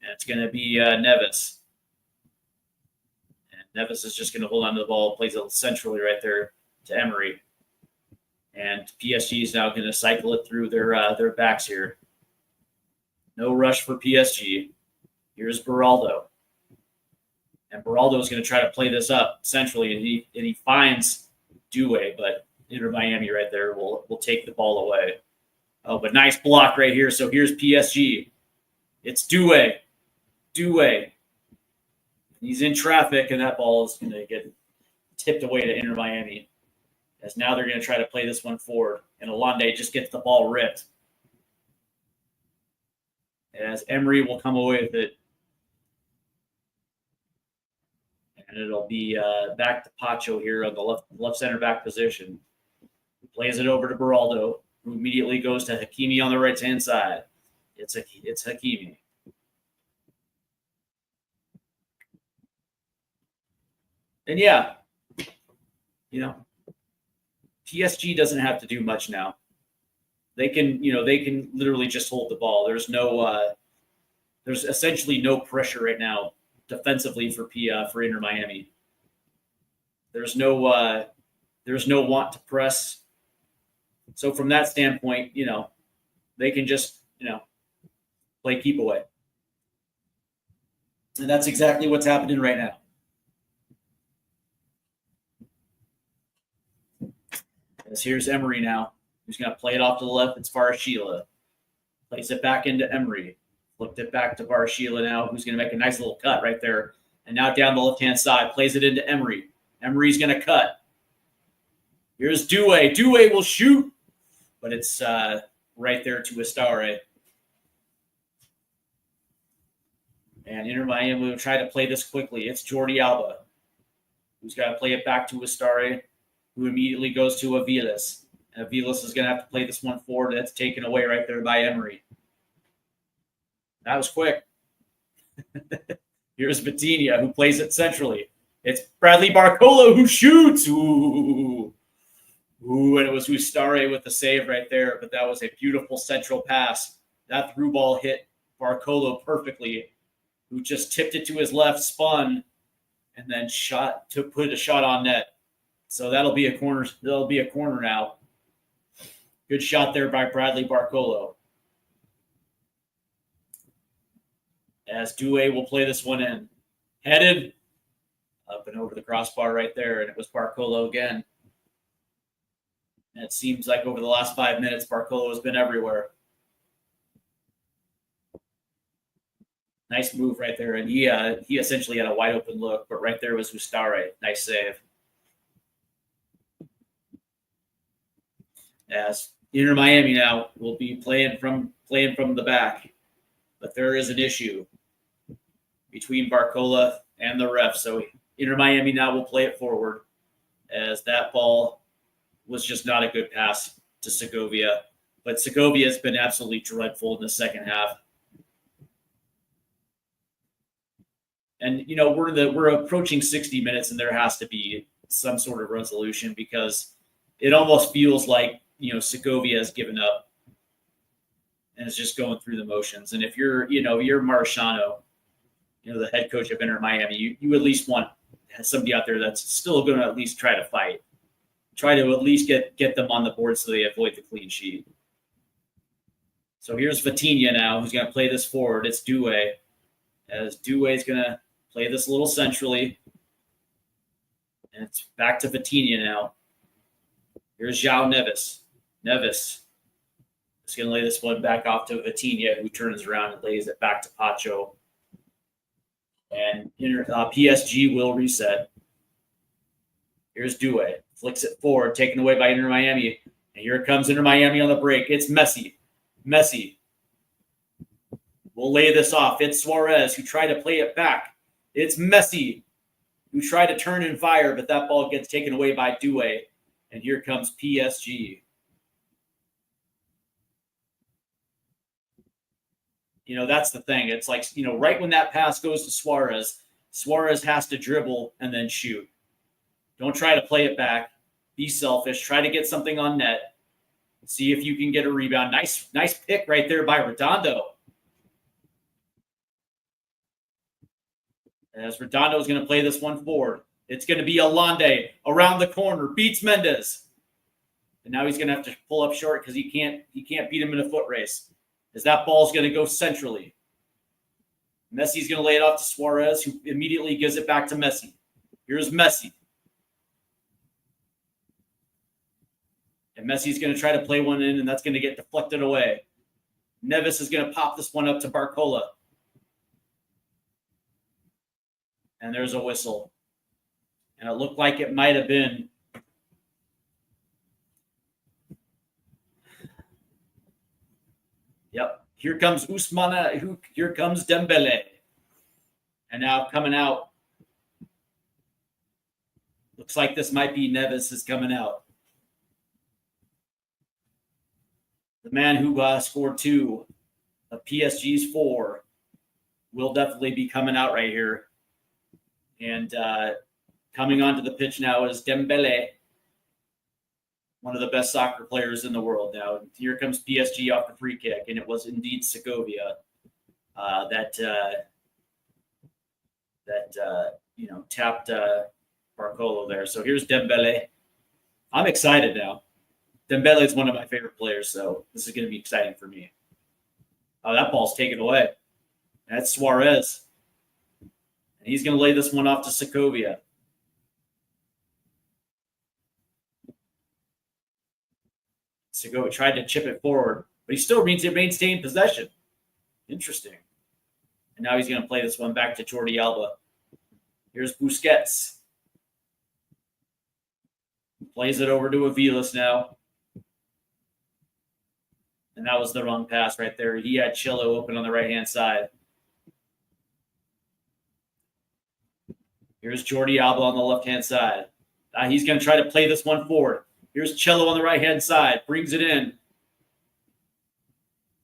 And it's going to be Neves. And Neves is just going to hold on to the ball, plays it centrally right there to Emery. And PSG is now going to cycle it through their backs here. No rush for PSG. Here's Beraldo. And Beraldo is going to try to play this up centrally, and he finds Doué, but Inter Miami right there will take the ball away. Oh, but nice block right here. So here's PSG. It's Doué. He's in traffic, and that ball is going to get tipped away to Inter Miami. As now they're going to try to play this one forward, and Hollande just gets the ball ripped. As Emery will come away with it. And it'll be back to Pacho here on the left center back position. He plays it over to Beraldo, who immediately goes to Hakimi on the right-hand side. It's Hakimi. And yeah, PSG doesn't have to do much now. They can literally just hold the ball. There's essentially no pressure right now defensively for Inter Miami. There's no want to press. So from that standpoint, they can just play keep away. And that's exactly what's happening right now. As here's Emery now, who's going to play it off to the left. It's Varashila. Plays it back into Emery. Flipped it back to Varashila now, who's going to make a nice little cut right there. And now down the left-hand side, plays it into Emery. Emery's going to cut. Here's Doué. Doué will shoot, but it's right there to Estare. And Inter Miami will try to play this quickly. It's Jordi Alba, who's got to play it back to Estare, who immediately goes to Aviles. And Aviles is going to have to play this one forward. That's taken away right there by Emery. That was quick. Here's Vitinha, who plays it centrally. It's Bradley Barcola who shoots. Ooh, and it was Ustare with the save right there. But that was a beautiful central pass. That through ball hit Barcola perfectly, who just tipped it to his left, spun, and then put a shot on net. So that'll be a corner. That'll be a corner now. Good shot there by Bradley Barcola. As Doué will play this one in. Headed up and over the crossbar right there, and it was Barcola again. And it seems like over the last 5 minutes, Barcola has been everywhere. Nice move right there, and he essentially had a wide open look, but right there was Ustare. Nice save. As Inter Miami now will be playing from the back, but there is an issue between Barcola and the ref. So Inter Miami now will play it forward, as that ball was just not a good pass to Segovia. But Segovia has been absolutely dreadful in the second half. And we're approaching 60 minutes, and there has to be some sort of resolution, because it almost feels like Segovia has given up and is just going through the motions. And if you're Marciano, the head coach of Inter Miami, you at least want somebody out there that's still going to at least try to fight, try to at least get them on the board so they avoid the clean sheet. So here's Vitinha now, who's going to play this forward. It's Doué, as Doué is going to play this a little centrally, and it's back to Vitinha now. Here's João Neves. Neves is going to lay this one back off to Vitinha, who turns around and lays it back to Pacho. And PSG will reset. Here's Doué. Flicks it forward, taken away by Inter Miami. And here comes Inter Miami on the break. It's Messi. Messi will lay this off. It's Suarez, who tried to play it back. It's Messi, who tried to turn and fire, but that ball gets taken away by Doué. And here comes PSG. That's the thing. It's like, right when that pass goes to Suarez, Suarez has to dribble and then shoot. Don't try to play it back. Be selfish. Try to get something on net. See if you can get a rebound. Nice pick right there by Redondo. As Redondo is going to play this one forward. It's going to be Alande around the corner. Beats Mendez. And now he's going to have to pull up short because he can't beat him in a foot race. As that ball's going to go centrally. Messi's going to lay it off to Suarez, who immediately gives it back to Messi. Here's Messi. And Messi's going to try to play one in, and that's going to get deflected away. Neves is going to pop this one up to Barcola. And there's a whistle. And it looked like it might have been Yep. Here comes Ousmane. Here comes Dembele. And now coming out. Looks like this might be Neves is coming out. The man who scored 2 of PSG's 4 will definitely be coming out right here. And coming onto the pitch now is Dembele, one of the best soccer players in the world now. Here comes PSG off the free kick, and it was indeed Segovia that tapped Barcolo there. So here's Dembele. I'm excited now. Dembele is one of my favorite players, so this is going to be exciting for me. Oh, that ball's taken away. That's Suarez. And he's going to lay this one off to Segovia. Segovia tried to chip it forward, but he still maintained possession. Interesting. And now he's going to play this one back to Jordi Alba. Here's Busquets. Plays it over to Aviles now. And that was the wrong pass right there. He had Chillo open on the right-hand side. Here's Jordi Alba on the left-hand side. He's going to try to play this one forward. Here's Cello on the right-hand side. Brings it in.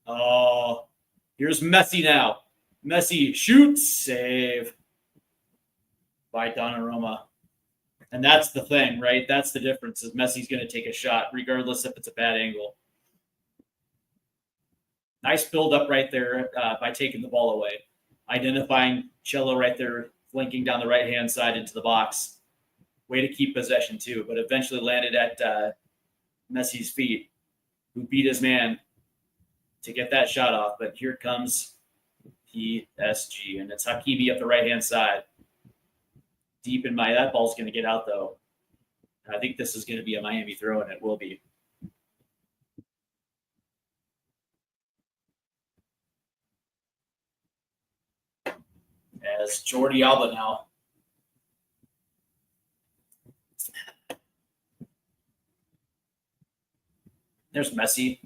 Oh, here's Messi now. Messi shoots. Save by Donnarumma. And that's the thing, right? That's the difference is Messi's going to take a shot regardless if it's a bad angle. Nice build-up right there by taking the ball away. Identifying Cello right there, flanking down the right-hand side into the box. Way to keep possession, too, but eventually landed at Messi's feet, who beat his man to get that shot off. But here comes PSG, and it's Hakimi up the right-hand side. Deep in that ball's going to get out, though. I think this is going to be a Miami throw, and it will be. As Jordi Alba now. There's Messi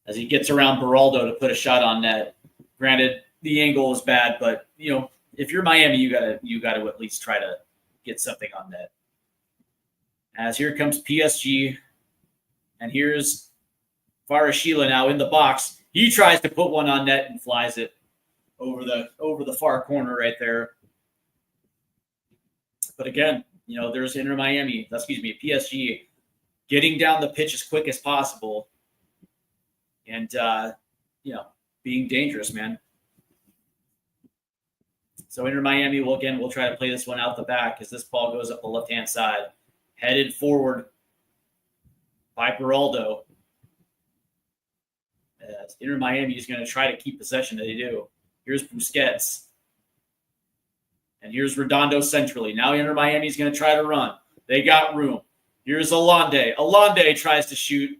as he gets around Beraldo to put a shot on net. Granted, the angle is bad, but if you're Miami, you gotta at least try to get something on net. As here comes PSG, and here's Varashila now in the box. He tries to put one on net and flies it over the far corner right there. But again, there's PSG getting down the pitch as quick as possible and, being dangerous, man. So Inter Miami we'll try to play this one out the back as this ball goes up the left-hand side. Headed forward by Beraldo. Inter Miami is going to try to keep possession. They do. Here's Busquets. And here's Redondo centrally. Now Inter Miami is going to try to run. They got room. Here's Alande. Alande tries to shoot.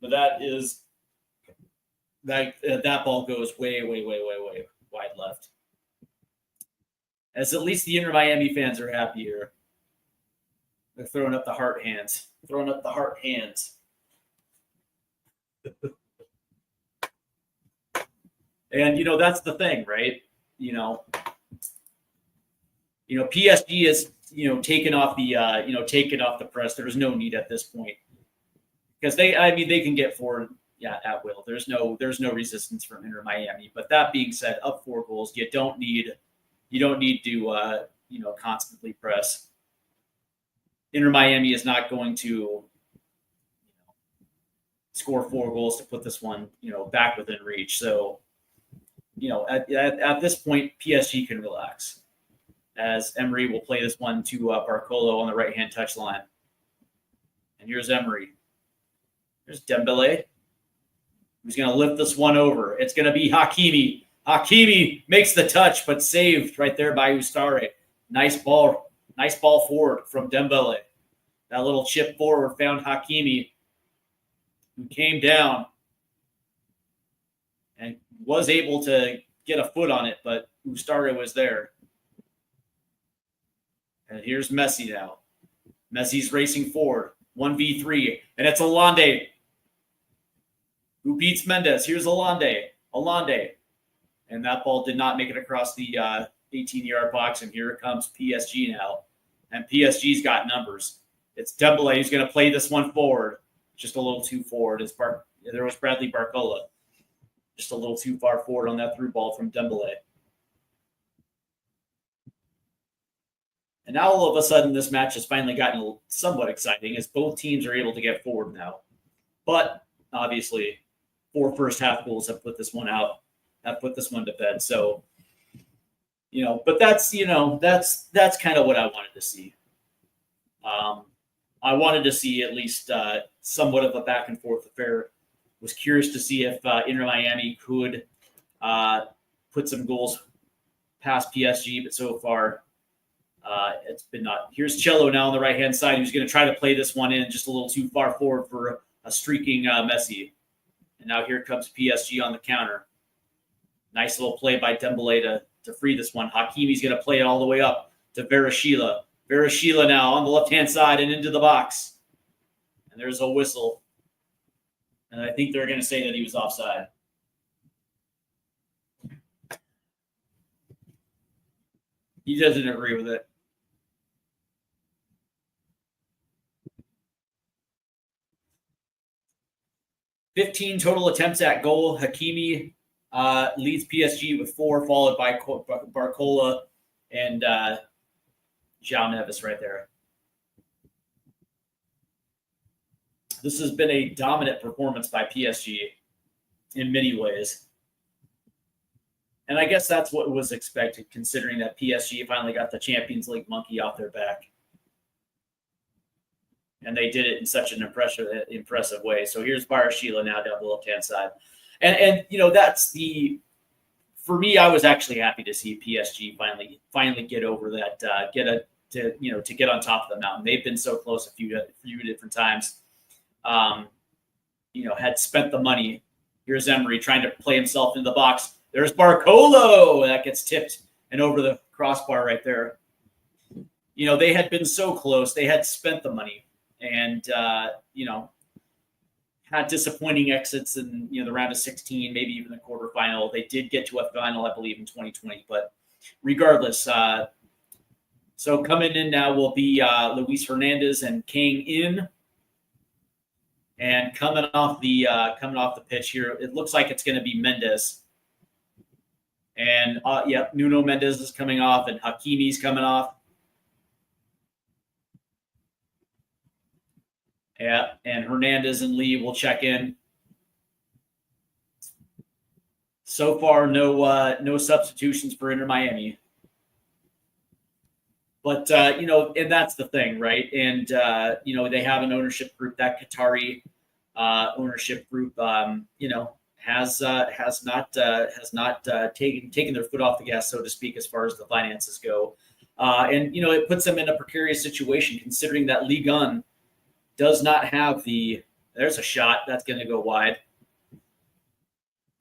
But that ball goes way wide left. As at least the Inter Miami fans are happy here. They're throwing up the heart hands. And, that's the thing, right? PSG is, taken off the press. There's no need at this point because they can get 4, at will. There's no resistance from Inter Miami. But that being said, up 4 goals, you don't need to constantly press. Inter Miami is not going to score 4 goals to put this one back within reach. So at this point, PSG can relax, as Emery will play this one to Barcolo on the right-hand touchline. And here's Emery. There's Dembele, who's going to lift this one over. It's going to be Hakimi. Hakimi makes the touch, but saved right there by Ustare. Nice ball forward from Dembele. That little chip forward found Hakimi, who came down and was able to get a foot on it, but Ustare was there. And here's Messi now. Messi's racing forward. 1v3. And it's Hollande who beats Mendes. Here's Hollande. And that ball did not make it across the 18-yard box. And here it comes PSG now. And PSG's got numbers. It's Dembele who's going to play this one forward. Just a little too forward. There was Bradley Barcola. Just a little too far forward on that through ball from Dembele. And now all of a sudden, this match has finally gotten somewhat exciting as both teams are able to get forward now. But obviously, 4 first-half goals have put this one out, have put this one to bed. So, but that's kind of what I wanted to see. I wanted to see at least somewhat of a back-and-forth affair. Was curious to see if Inter Miami could put some goals past PSG, but so far it's been not. Here's Cello now on the right-hand side, who's going to try to play this one in just a little too far forward for a streaking Messi. And now here comes PSG on the counter. Nice little play by Dembele to free this one. Hakimi's going to play it all the way up to Varashila. Varashila now on the left-hand side and into the box. And there's a whistle. And I think they're going to say that he was offside. He doesn't agree with it. "15 total attempts at goal. Hakimi leads PSG with 4, followed by Barcola and João Neves right there. This has been a dominant performance by PSG in many ways. And I guess that's what was expected, considering that PSG finally got the Champions League monkey off their back. And they did it in such an impressive way. So here's Varashila now down the left-hand side. And that's for me, I was actually happy to see PSG finally get over that, to get on top of the mountain. They've been so close a few different times. Had spent the money. Here's Emery trying to play himself in the box. There's Barcolo. That gets tipped and over the crossbar right there. They had been so close. They had spent the money and, had disappointing exits in, the round of 16, maybe even the quarterfinal. They did get to a final, I believe, in 2020. But regardless, so coming in now will be Luis Hernandez and Kang In. And coming off the pitch here, it looks like it's going to be Mendes. And Nuno Mendes is coming off, and Hakimi's coming off. Yeah, and Hernandez and Lee will check in. So far, no substitutions for Inter Miami. But and that's the thing, right? And they have an ownership group, that Qatari ownership group. Has not taken their foot off the gas, so to speak, as far as the finances go. And it puts them in a precarious situation, considering that Ligue 1 does not have there's a shot that's going to go wide.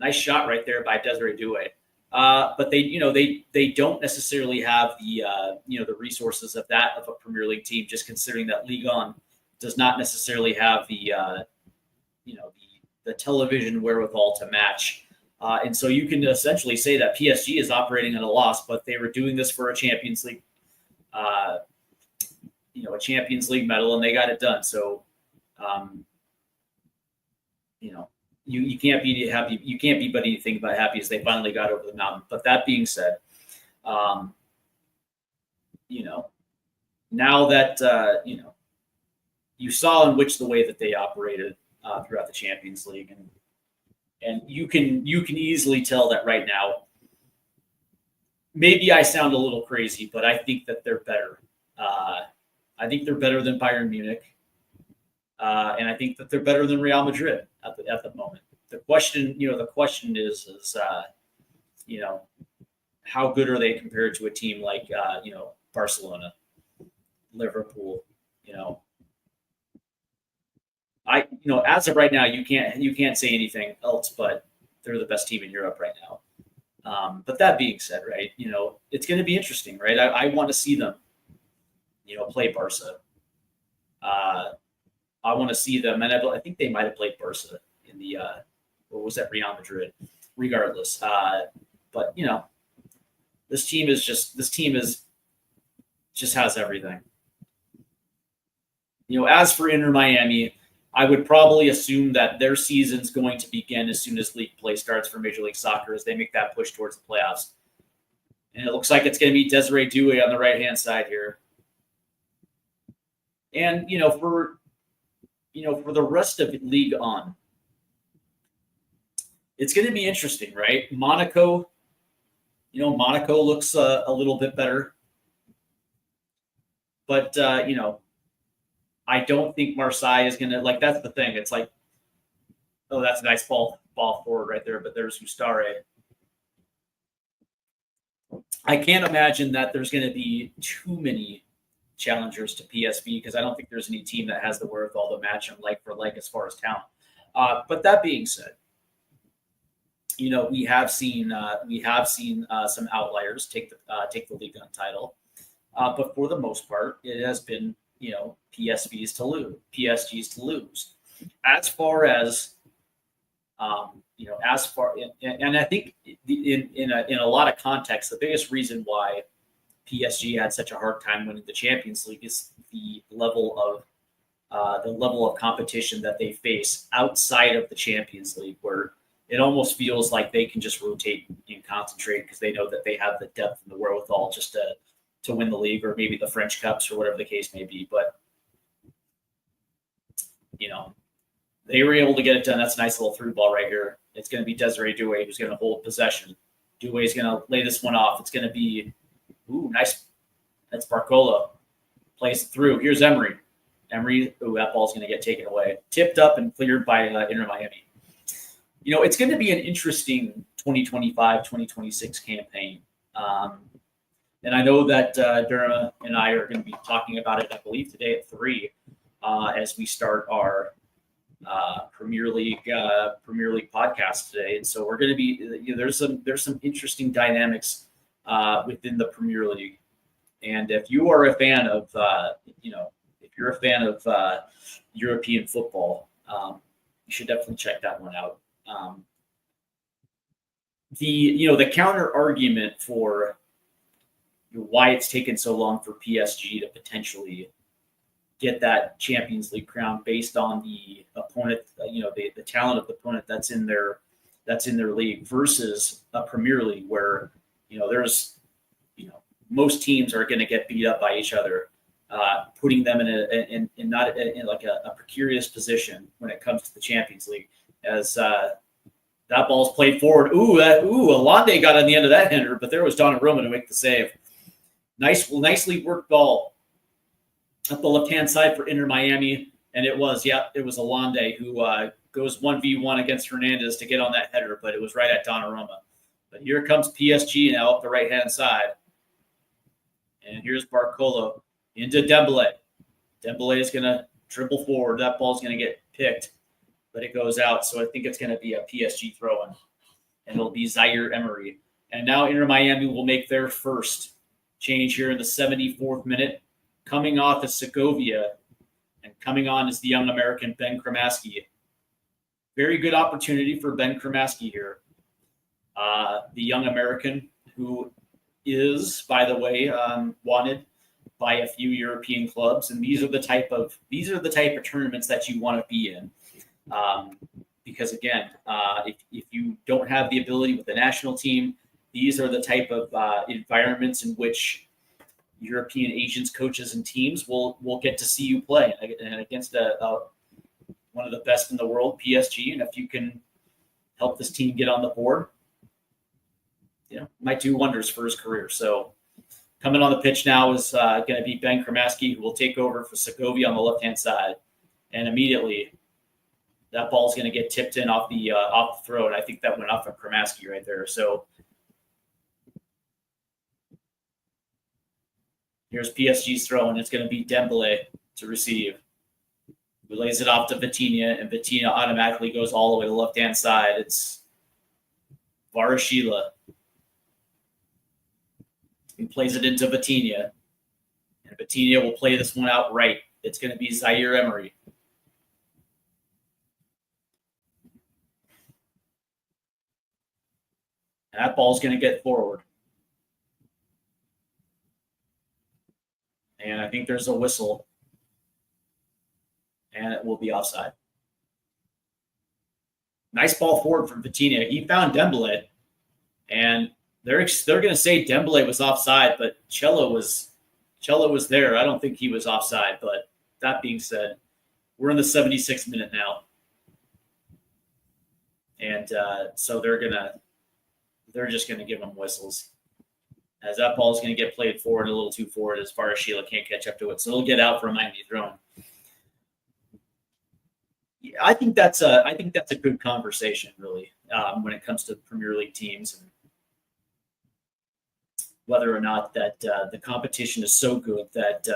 Nice shot right there by Desiree Doué. But they don't necessarily have the resources of a Premier League team, just considering that Ligue 1 does not necessarily have the television wherewithal to match. And so you can essentially say that PSG is operating at a loss, but they were doing this for a Champions League, a Champions League medal, and they got it done. So, you can't be happy. You can't be but anything but happy as they finally got over the mountain. But that being said, now that you saw in which the way that they operated throughout the Champions League, and you can easily tell that right now. Maybe I sound a little crazy, but I think that they're better. I think they're better than Bayern Munich, and I think that they're better than Real Madrid at the moment. The question is, how good are they compared to a team like Barcelona, Liverpool? As of right now, you can't say anything else, but they're the best team in Europe right now. But that being said, right, it's going to be interesting, right? I want to see them, play Barca. I want to see them, and I think they might have played Barca in the or was that Real Madrid? Regardless, but this team just has everything. As for Inter Miami, I would probably assume that their season's going to begin as soon as league play starts for Major League Soccer as they make that push towards the playoffs. And it looks like it's going to be Desiree Doué on the right-hand side here. And, for the rest of League On, it's going to be interesting, right? Monaco looks a little bit better. But, I don't think Marseille is going to, that's the thing. It's like, oh, that's a nice ball forward right there, but there's Hustare. I can't imagine that there's going to be too many challengers to PSV because I don't think there's any team that has the wherewithal to match them like for like as far as talent. But that being said, we have seen some outliers take the Ligue 1 title, but for the most part, it has been PSG's to lose. As far as and I think in a lot of context, the biggest reason why PSG had such a hard time winning the Champions League is the level of competition that they face outside of the Champions League, where it almost feels like they can just rotate and concentrate because they know that they have the depth and the wherewithal just to win the league or maybe the French Cups or whatever the case may be. But, they were able to get it done. That's a nice little through ball right here. It's going to be Desiree Doué who's going to hold possession. Doué is going to lay this one off. It's going to be, nice. That's Barcola. Plays through. Here's Emery. That ball's going to get taken away. Tipped up and cleared by Inter Miami. It's going to be an interesting 2025-2026 campaign. And I know that Durham and I are going to be talking about it, I believe, today at 3 as we start our Premier League podcast today. And so we're going to be there's some interesting dynamics within the Premier League. And if you are a fan of European football, you should definitely check that one out. The counter argument for why it's taken so long for PSG to potentially get that Champions League crown based on the opponent, the talent of the opponent that's in their league versus a Premier League where there's most teams are going to get beat up by each other, putting them in a precarious position when it comes to the Champions League as that ball's played forward. Alande got on the end of that header, but there was Donnarumma to make the save. Nicely worked ball up the left-hand side for Inter Miami, and it was Alande who goes 1v1 against Hernandez to get on that header, but it was right at Donnarumma. But here comes PSG now up the right-hand side. And here's Barcola into Dembele. Dembele is going to dribble forward. That ball's going to get picked, but it goes out. So I think it's going to be a PSG throw-in, and it'll be Zaire Emery. And now Inter Miami will make their first change here in the 74th minute. Coming off is Segovia, and coming on is the young American Ben Kremaski. Very good opportunity for Ben Kremaski here. The young American who is, by the way, wanted by a few European clubs, and these are the type of tournaments that you want to be in. because again, if you don't have the ability with the national team, these are the type of environments in which European agents, coaches, and teams will get to see you play, and against one of the best in the world, PSG. And if you can help this team get on the board, might do wonders for his career. So coming on the pitch now is going to be Ben Kremaski, who will take over for Segovia on the left-hand side. And immediately that ball is going to get tipped in off the throw. And I think that went off of Kremaski right there. So here's PSG's throw, and it's going to be Dembele to receive. Who lays it off to Vitinha, and Vitinha automatically goes all the way to the left-hand side. It's Varashila. He plays it into Vitinha, and Vitinha will play this one out right. It's going to be Zaire Emery. That ball's going to get forward. And I think there's a whistle. And it will be offside. Nice ball forward from Vitinha. He found Dembele. And they're going to say Dembele was offside, but Cello was there. I don't think he was offside. But that being said, we're in the 76th minute now. And so they're just going to give them whistles. As that ball is going to get played forward a little too forward as far as Sheila can't catch up to it. So it'll get out for a Miami throw. Yeah, I think that's a good conversation, really, when it comes to Premier League teams and whether or not that the competition is so good that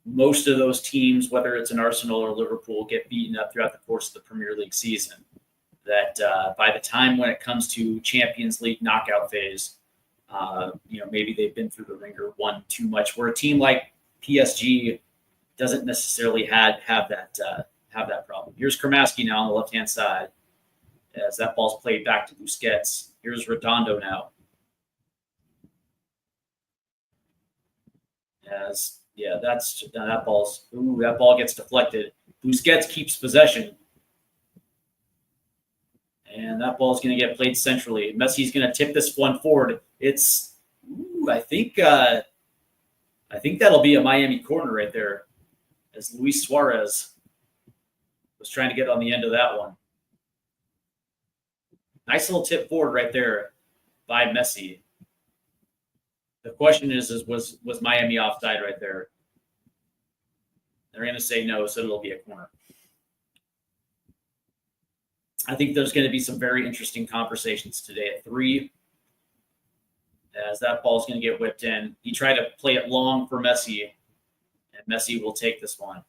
most of those teams, whether it's an Arsenal or Liverpool, get beaten up throughout the course of the Premier League season. That by the time when it comes to Champions League knockout phase, maybe they've been through the ringer one too much. Where a team like PSG doesn't necessarily have that problem. Here's Kremaski now on the left-hand side as that ball's played back to Busquets. Here's Redondo now. That ball gets deflected. Busquets keeps possession. And that ball is going to get played centrally. Messi's going to tip this one forward. I think that'll be a Miami corner right there, as Luis Suarez was trying to get on the end of that one. Nice little tip forward right there by Messi. The question is was Miami offside right there? They're going to say no, so it'll be a corner. I think there's going to be some very interesting conversations today at 3. As that ball is going to get whipped in. He tried to play it long for Messi, and Messi will take this one.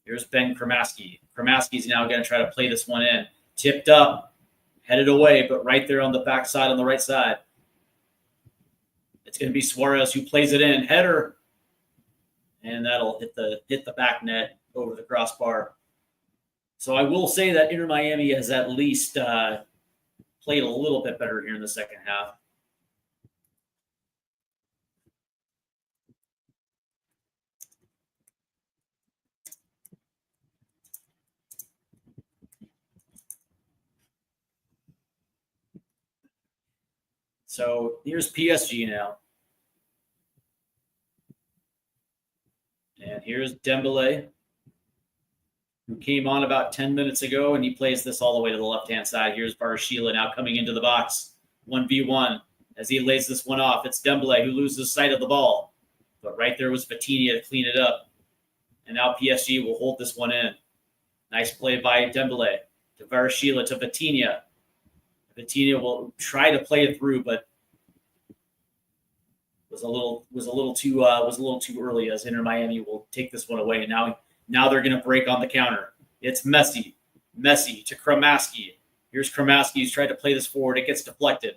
Here's Ben Kremaski. Kremaski's now going to try to play this one in. Tipped up, headed away, but right there on the backside on the right side. It's going to be Suarez who plays it in. Header. And that'll hit the back net over the crossbar. So I will say that Inter Miami has at least played a little bit better here in the second half. So here's PSG now. And here's Dembele, who came on about 10 minutes ago, and he plays this all the way to the left-hand side. Here's Varashila now coming into the box. 1v1 as he lays this one off. It's Dembele who loses sight of the ball. But right there was Vitinha to clean it up. And now PSG will hold this one in. Nice play by Dembele to Varashila to Vitinha. Vitinha will try to play it through, but was a little too early, as Inter Miami will take this one away. And now they're going to break on the counter. It's Messi to Kremaski. Here's Kremaski who's tried to play this forward. It gets deflected.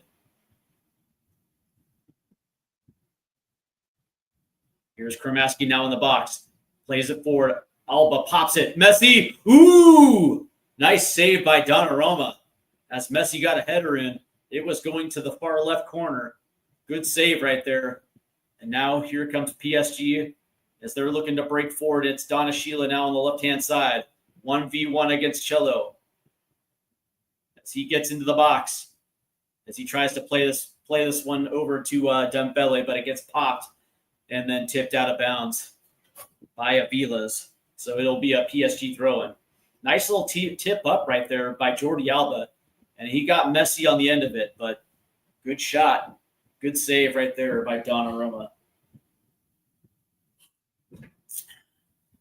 Here's Kremaski now in the box. Plays it forward. Alba pops it. Messi. Ooh! Nice save by Donnarumma. As Messi got a header in, it was going to the far left corner. Good save right there. And now here comes PSG as they're looking to break forward. It's Donachila now on the left-hand side. 1v1 against Cello. as he gets into the box, as he tries to play this one over to Dembele, but it gets popped and then tipped out of bounds by Avila's. So it'll be a PSG throw-in. Nice little tip up right there by Jordi Alba, and he got messy on the end of it, but good shot. Good save right there by Donnarumma.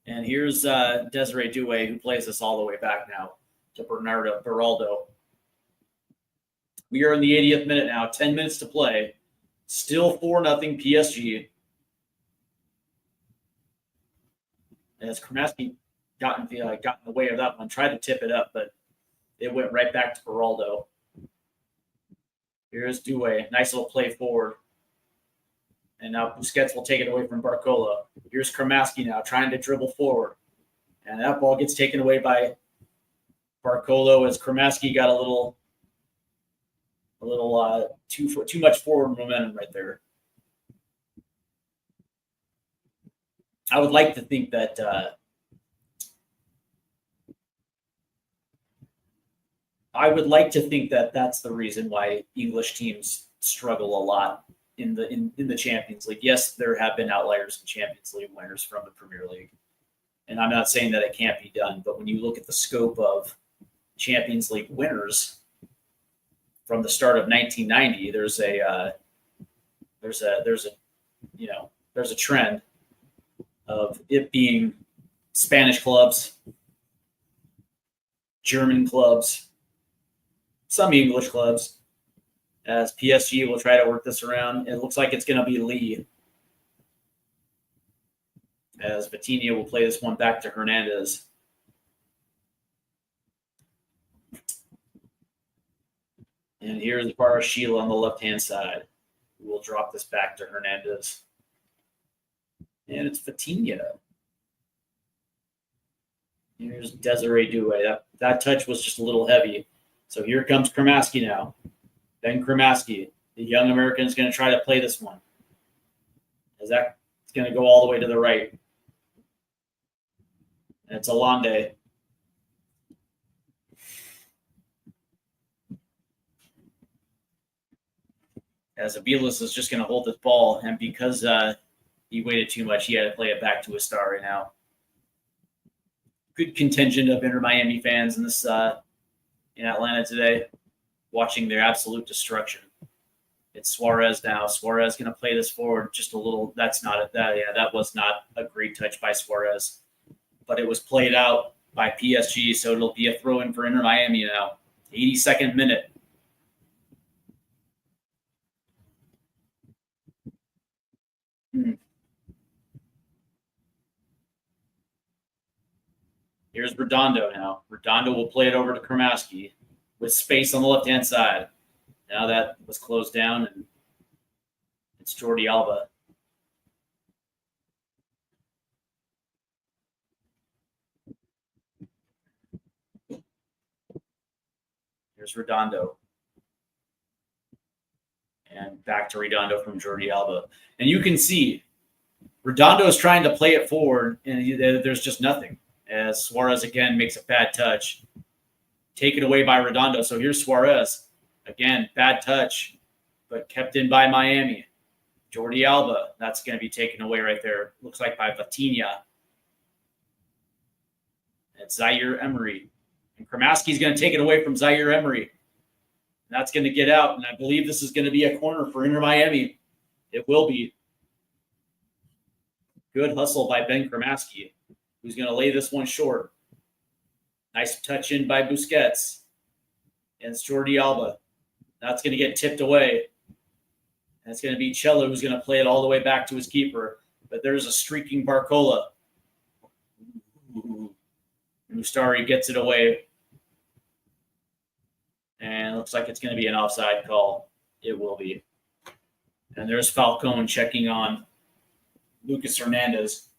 And here's Desiree Doué, who plays this all the way back now to Bernardo Beraldo. We are in the 80th minute now, 10 minutes to play. Still 4-0 PSG. As Kramaski got in the way of that one, tried to tip it up, but it went right back to Beraldo. Here's Doué. Nice little play forward. And now Busquets will take it away from Barcola. Here's Kramaski now trying to dribble forward. And that ball gets taken away by Barcola as Kramaski got a little too much forward momentum right there. I would like to think that that's the reason why English teams struggle a lot in the Champions League. Yes, there have been outliers in Champions League winners from the Premier League, and I'm not saying that it can't be done. But when you look at the scope of Champions League winners from the start of 1990, there's a trend of it being Spanish clubs, German clubs, some English clubs, as PSG will try to work this around. It looks like it's going to be Lee, as Vitinha will play this one back to Hernandez. And here's Barashila on the left-hand side. We'll drop this back to Hernandez. And it's Vitinha. Here's Desiree Doué. That touch was just a little heavy. So here comes Kramaski now. Ben Kramaski, the young American, is going to try to play this one. As that's going to go all the way to the right. And it's Alande. As Avilas is just going to hold this ball, and because he waited too much, he had to play it back to a star right now. Good contingent of Inter Miami fans in this in Atlanta today, watching their absolute destruction. It's Suarez now. Suarez going to play this forward just a little. That was not a great touch by Suarez, but it was played out by PSG, so it'll be a throw-in for Inter Miami now. 82nd minute. Here's Redondo now. Redondo will play it over to Kramaski with space on the left-hand side. Now that was closed down, and it's Jordi Alba. Here's Redondo. And back to Redondo from Jordi Alba. And you can see Redondo is trying to play it forward, and there's just nothing. As Suarez again makes a bad touch. Taken away by Redondo. So here's Suarez. Again, bad touch, but kept in by Miami. Jordi Alba, that's going to be taken away right there. Looks like by Vitinha. It's Zaire Emery. And Kramaski's going to take it away from Zaire Emery. That's going to get out, and I believe this is going to be a corner for Inter Miami. It will be. Good hustle by Ben Kramaski, who's going to lay this one short. Nice touch in by Busquets. And it's Jordi Alba. That's going to get tipped away. And it's going to be Cello who's going to play it all the way back to his keeper. But there's a streaking Barcola. Mustari gets it away. And it looks like it's going to be an offside call. It will be. And there's Falcone checking on Lucas Hernandez.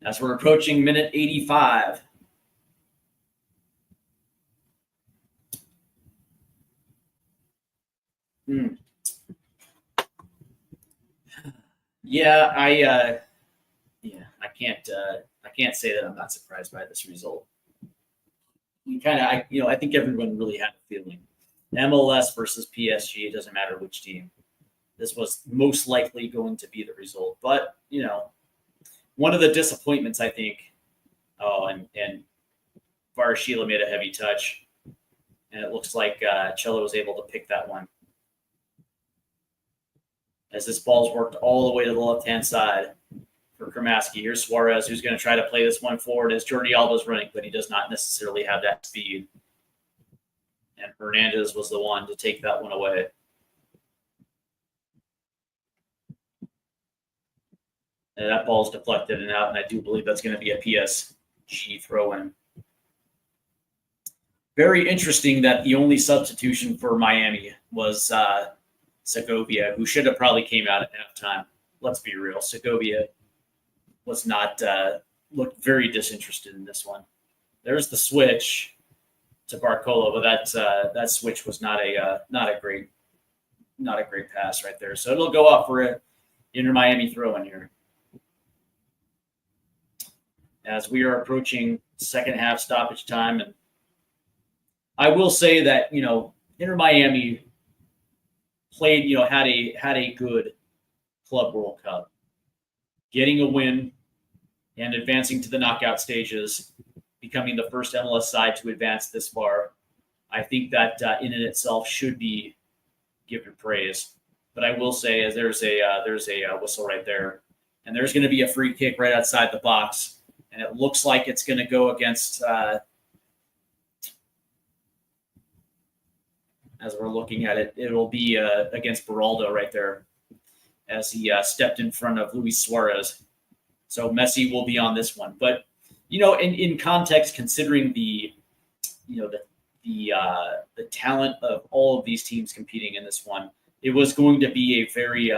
As we're approaching minute 85. Yeah, I can't say that I'm not surprised by this result. I think everyone really had a feeling. MLS versus PSG, it doesn't matter which team. This was most likely going to be the result. But, one of the disappointments, I think, and Varashila made a heavy touch, and it looks like Cello was able to pick that one. As this ball's worked all the way to the left-hand side for Kramaski. Here's Suarez, who's going to try to play this one forward as Jordi Alba's running, but he does not necessarily have that speed. And Hernandez was the one to take that one away. And that ball's deflected and out, and I do believe that's going to be a PSG throw-in. Very interesting that the only substitution for Miami was Segovia, who should have probably came out at halftime. Let's be real. Segovia was not looked very disinterested in this one. There's the switch to Barcola, but that switch was not a great pass right there. So it'll go up for an Inter Miami throw-in here. As we are approaching second half stoppage time, and I will say that Inter Miami played, had a good Club World Cup, getting a win and advancing to the knockout stages, becoming the first MLS side to advance this far. I think that in and itself should be given praise. But I will say, as there's a whistle right there, and there's going to be a free kick right outside the box, and it looks like it's going to go against. As we're looking at it, it'll be against Beraldo right there, as he stepped in front of Luis Suarez. So Messi will be on this one. But in context, considering the talent of all of these teams competing in this one, it was going to be a very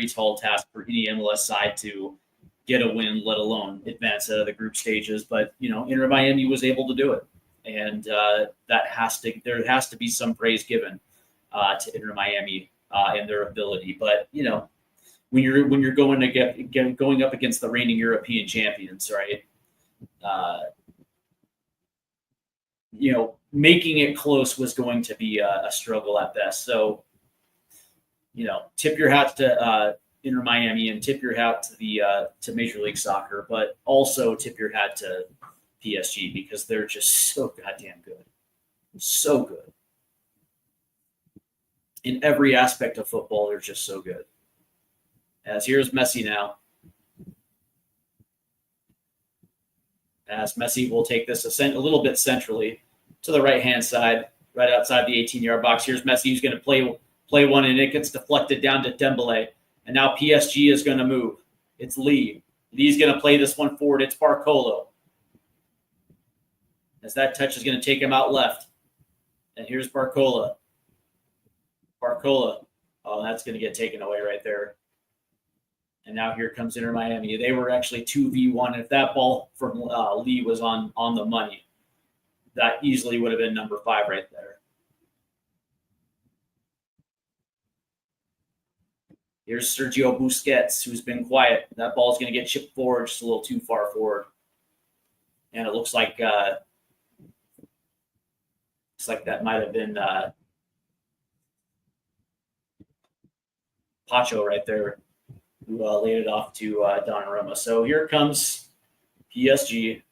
tall task for any MLS side to get a win, let alone advance out of the group stages. But Inter Miami was able to do it, and there has to be some praise given to Inter Miami and their ability. But when you're going up against the reigning European champions, right? Making it close was going to be a struggle at best. So, tip your hat to Inter Miami and tip your hat to Major League Soccer, but also tip your hat to PSG, because they're just so goddamn good. So good. In every aspect of football, they're just so good. As here's Messi now. As Messi will take this a little bit centrally to the right-hand side, right outside the 18-yard box. Here's Messi, who's going to play one, and it gets deflected down to Dembele. And now PSG is going to move. It's Lee. Lee's going to play this one forward. It's Barcolo. As that touch is going to take him out left. And here's Barcola. Barcola. Oh, that's going to get taken away right there. And now here comes Inter Miami. They were actually 2v1. If that ball from Lee was on the money, that easily would have been number 5 right there. Here's Sergio Busquets, who's been quiet. That ball's going to get chipped forward, just a little too far forward. And it looks like that might have been Pacho right there, who laid it off to Donnarumma. So here comes PSG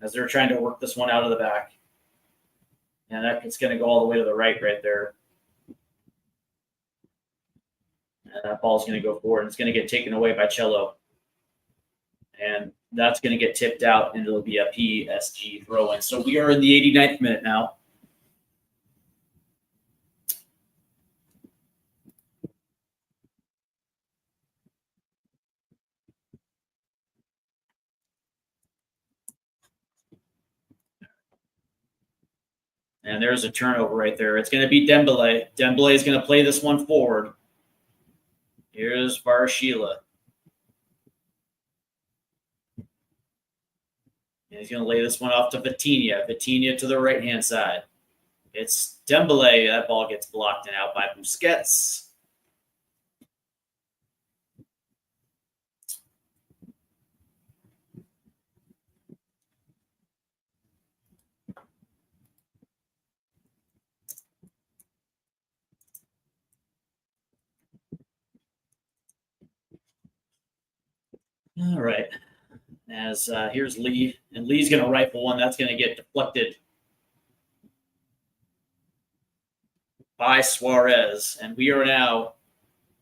as they're trying to work this one out of the back. And it's going to go all the way to the right there. And that ball's going to go forward, and it's going to get taken away by Cello. And that's going to get tipped out, and it'll be a PSG throw-in. So we are in the 89th minute now. And there's a turnover right there. It's going to be Dembele. Dembele is going to play this one forward. Here's Varashila. And he's going to lay this one off to Vitinha. Vitinha to the right-hand side. It's Dembele. That ball gets blocked and out by Busquets. All right. As here's Lee, and Lee's going to rifle one. That's going to get deflected by Suarez. And we are now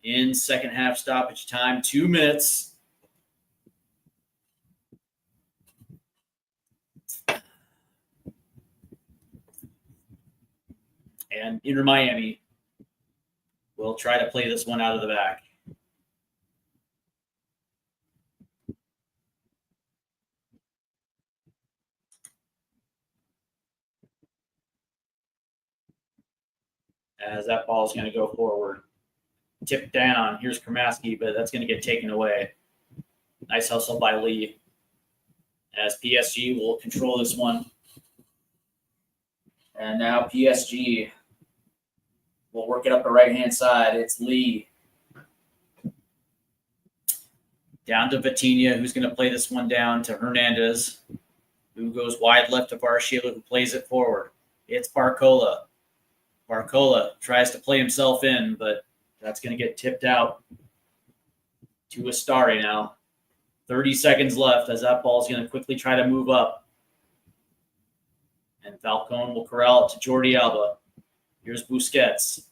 in second half stoppage time, 2 minutes. And Inter Miami will try to play this one out of the back. As that ball is going to go forward. Tip down. Here's Kramaski, but that's going to get taken away. Nice hustle by Lee. As PSG will control this one. And now PSG will work it up the right-hand side. It's Lee. Down to Vitinha, who's going to play this one down to Hernandez, who goes wide left to Varshila, who plays it forward. It's Barcola. Barcola tries to play himself in, but that's going to get tipped out to Astari now. 30 seconds left as that ball is going to quickly try to move up. And Falcone will corral it to Jordi Alba. Here's Busquets.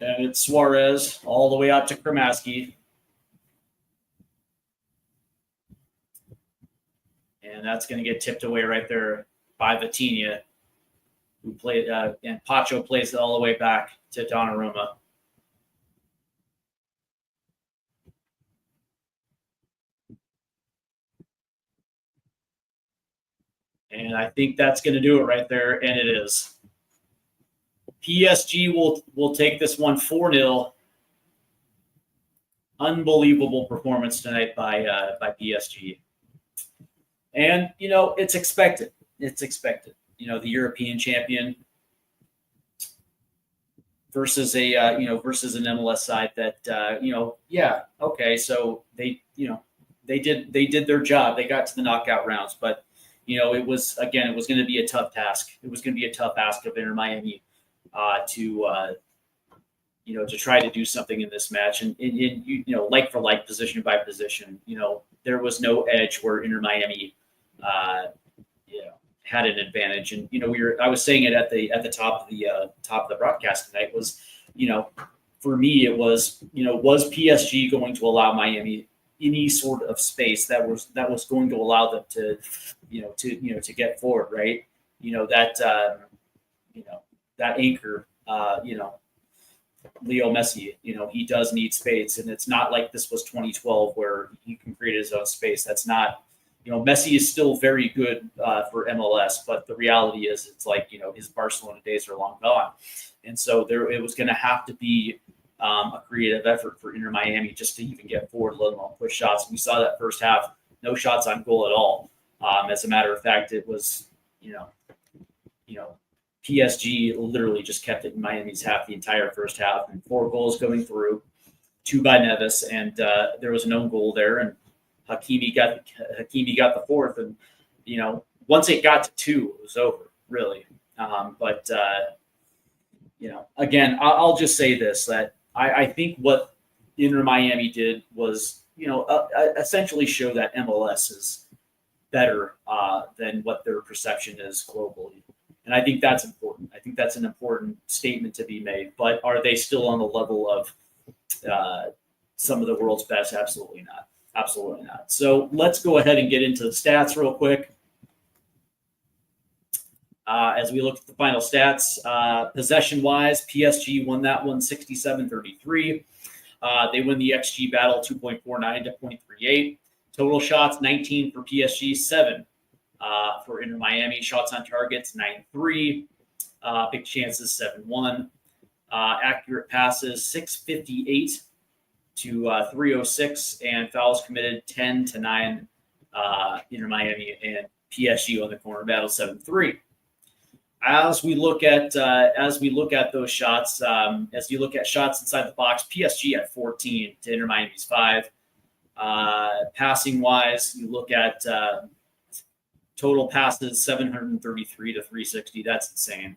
And it's Suarez all the way out to Kramaski. And that's going to get tipped away right there by Vitinha, who played, and Pacho plays it all the way back to Donnarumma. And I think that's going to do it right there, and it is. PSG will take this one 4-0. Unbelievable performance tonight by PSG. And, you know, it's expected. It's expected. You know, the European champion versus versus an MLS side that so they did their job. They got to the knockout rounds, but it was going to be a tough task. It was going to be a tough ask of Inter Miami to try to do something in this match, and like for like, position by position, there was no edge where Inter Miami had an advantage. And I was saying it at the top of the broadcast tonight was, for me it was, was PSG going to allow Miami any sort of space that was going to allow them to get forward, right? That anchor, Leo Messi, he does need space, and it's not like this was 2012 where he can create his own space. That's not, Messi is still very good for MLS, but the reality is it's like, his Barcelona days are long gone. And so it was going to have to be a creative effort for Inter Miami just to even get forward, let alone push shots. And we saw that first half, no shots on goal at all. As a matter of fact, it was, PSG literally just kept it in Miami's half the entire first half, and 4 goals going through, 2 by Neves, and there was an own goal there, and Hakimi got the 4th, and once it got to 2, it was over, really. Again, I'll just say this, that I think what Inter Miami did was essentially show that MLS is better than what their perception is globally. And I think that's important. I think that's an important statement to be made. But are they still on the level of some of the world's best? Absolutely not. Absolutely not. So let's go ahead and get into the stats real quick. As we look at the final stats, possession-wise, PSG won that one 67-33. They win the XG battle 2.49 to 0.38. Total shots, 19 for PSG, 7 for Inter Miami. Shots on targets, 9-3. Big chances, 7-1. Accurate passes, 658 to 306. And fouls committed, 10-9. Inter Miami, and PSG on the corner battle, 7-3. As we look at those shots, as you look at shots inside the box, PSG at 14 to Inter Miami's 5. Passing wise, you look at total passes, 733 to 360. That's insane.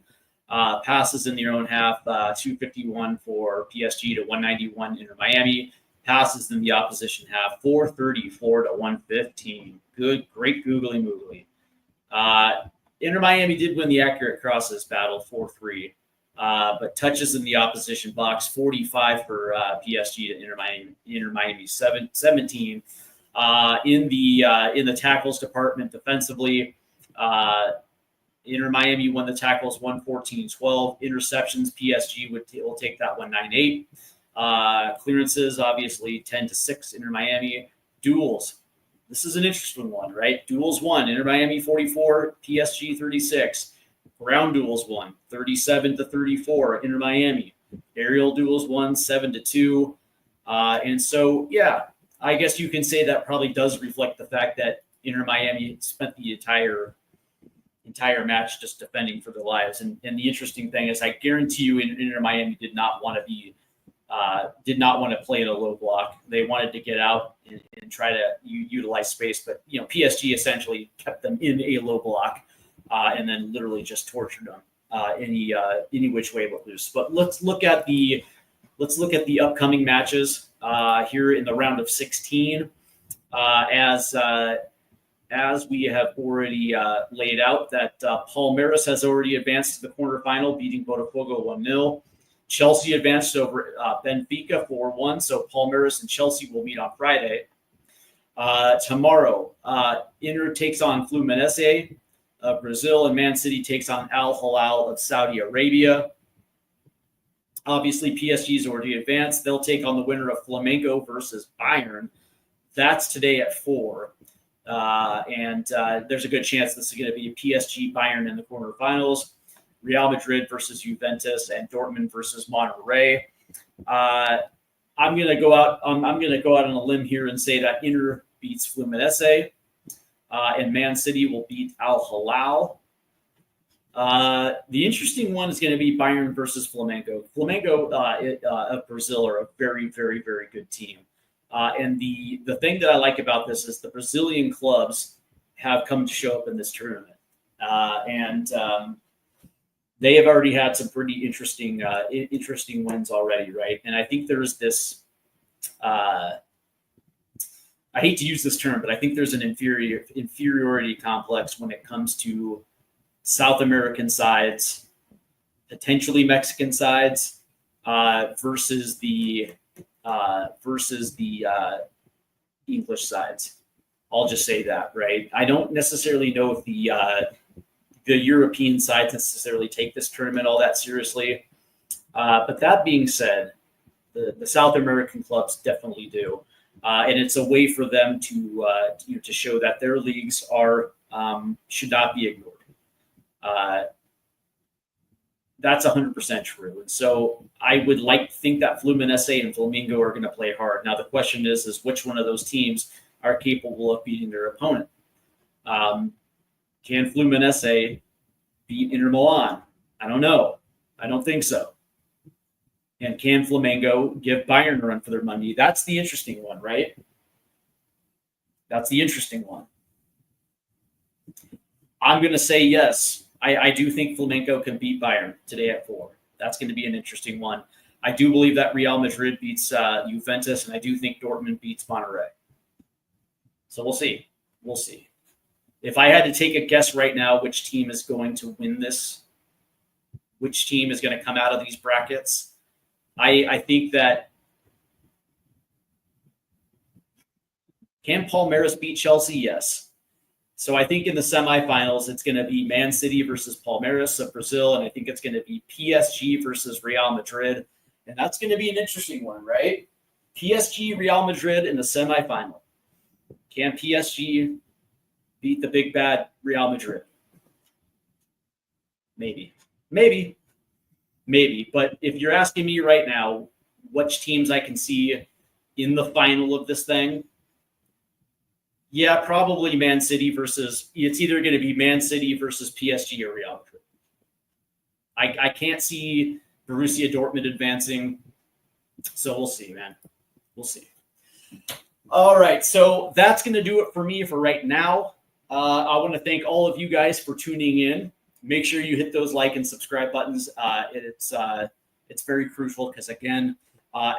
Passes in their own half, 251 for PSG to 191 Inter Miami. Passes in the opposition half, 434 to 115. Great googly moogly. Inter Miami did win the accurate crosses battle 4-3, but touches in the opposition box, 45 for PSG to Inter Miami 17. In the tackles department defensively, Inter Miami won the tackles 114-12. Interceptions, PSG will take that 198. Clearances, obviously 10-6 Inter Miami. Duels. This is an interesting one, right? Duels won. Inter Miami 44, PSG 36. Ground duels won 37-34 Inter Miami. Aerial duels won 7-2. And so, yeah, I guess you can say that probably does reflect the fact that Inter Miami spent the entire match just defending for their lives. And the interesting thing is, I guarantee you, Inter Miami did not want to play in a low block. They wanted to get out and try to utilize space. But PSG essentially kept them in a low block and then literally just tortured them any which way but loose. But let's look at the upcoming matches here in the round of 16 as we have already laid out, that Palmeiras has already advanced to the quarterfinal, beating Botafogo 1-0. Chelsea advanced over Benfica 4-1, so Palmeiras and Chelsea will meet on Friday. Tomorrow, Inter takes on Fluminense of Brazil, and Man City takes on Al Hilal of Saudi Arabia. Obviously, PSG is already advanced. They'll take on the winner of Flamengo versus Bayern. That's today at 4. And there's a good chance this is going to be PSG Bayern in the quarterfinals, Real Madrid versus Juventus, and Dortmund versus Monterrey. I'm going to go out on a limb here and say that Inter beats Fluminense, and Man City will beat Al Hilal. The interesting one is going to be Bayern versus Flamengo. Flamengo of Brazil are a very, very, very good team. And the thing that I like about this is the Brazilian clubs have come to show up in this tournament. And they have already had some pretty interesting wins already, right? And I think there's this I hate to use this term, but I think there's an inferiority complex when it comes to South American sides, potentially Mexican sides, versus the English sides. I'll just say that, right? I don't necessarily know if the European sides necessarily take this tournament all that seriously. But that being said, the South American clubs definitely do. And it's a way for them to show that their leagues should not be ignored. That's 100% true. And so I would like to think that Fluminense and Flamengo are going to play hard. Now, the question is which one of those teams are capable of beating their opponent? Can Fluminense beat Inter Milan? I don't know. I don't think so. And can Flamengo give Bayern a run for their money? That's the interesting one, right? That's the interesting one. I'm going to say yes. I do think Flamengo can beat Bayern today at 4. That's going to be an interesting one. I do believe that Real Madrid beats Juventus, and I do think Dortmund beats Monterrey. So we'll see. We'll see. If I had to take a guess right now which team is going to win this, which team is going to come out of these brackets, I think that can Palmeiras beat Chelsea? Yes. So I think in the semifinals, it's going to be Man City versus Palmeiras of Brazil, and I think it's going to be PSG versus Real Madrid. And that's going to be an interesting one, right? PSG, Real Madrid in the semifinal. Can PSG beat the big bad Real Madrid? Maybe. But if you're asking me right now, which teams I can see in the final of this thing, yeah, probably Man City versus. It's either going to be Man City versus PSG or Real Madrid. I can't see Borussia Dortmund advancing, so we'll see, man. We'll see. All right, so that's going to do it for me for right now. I want to thank all of you guys for tuning in. make sure you hit those like and subscribe buttons. It's very crucial because, again,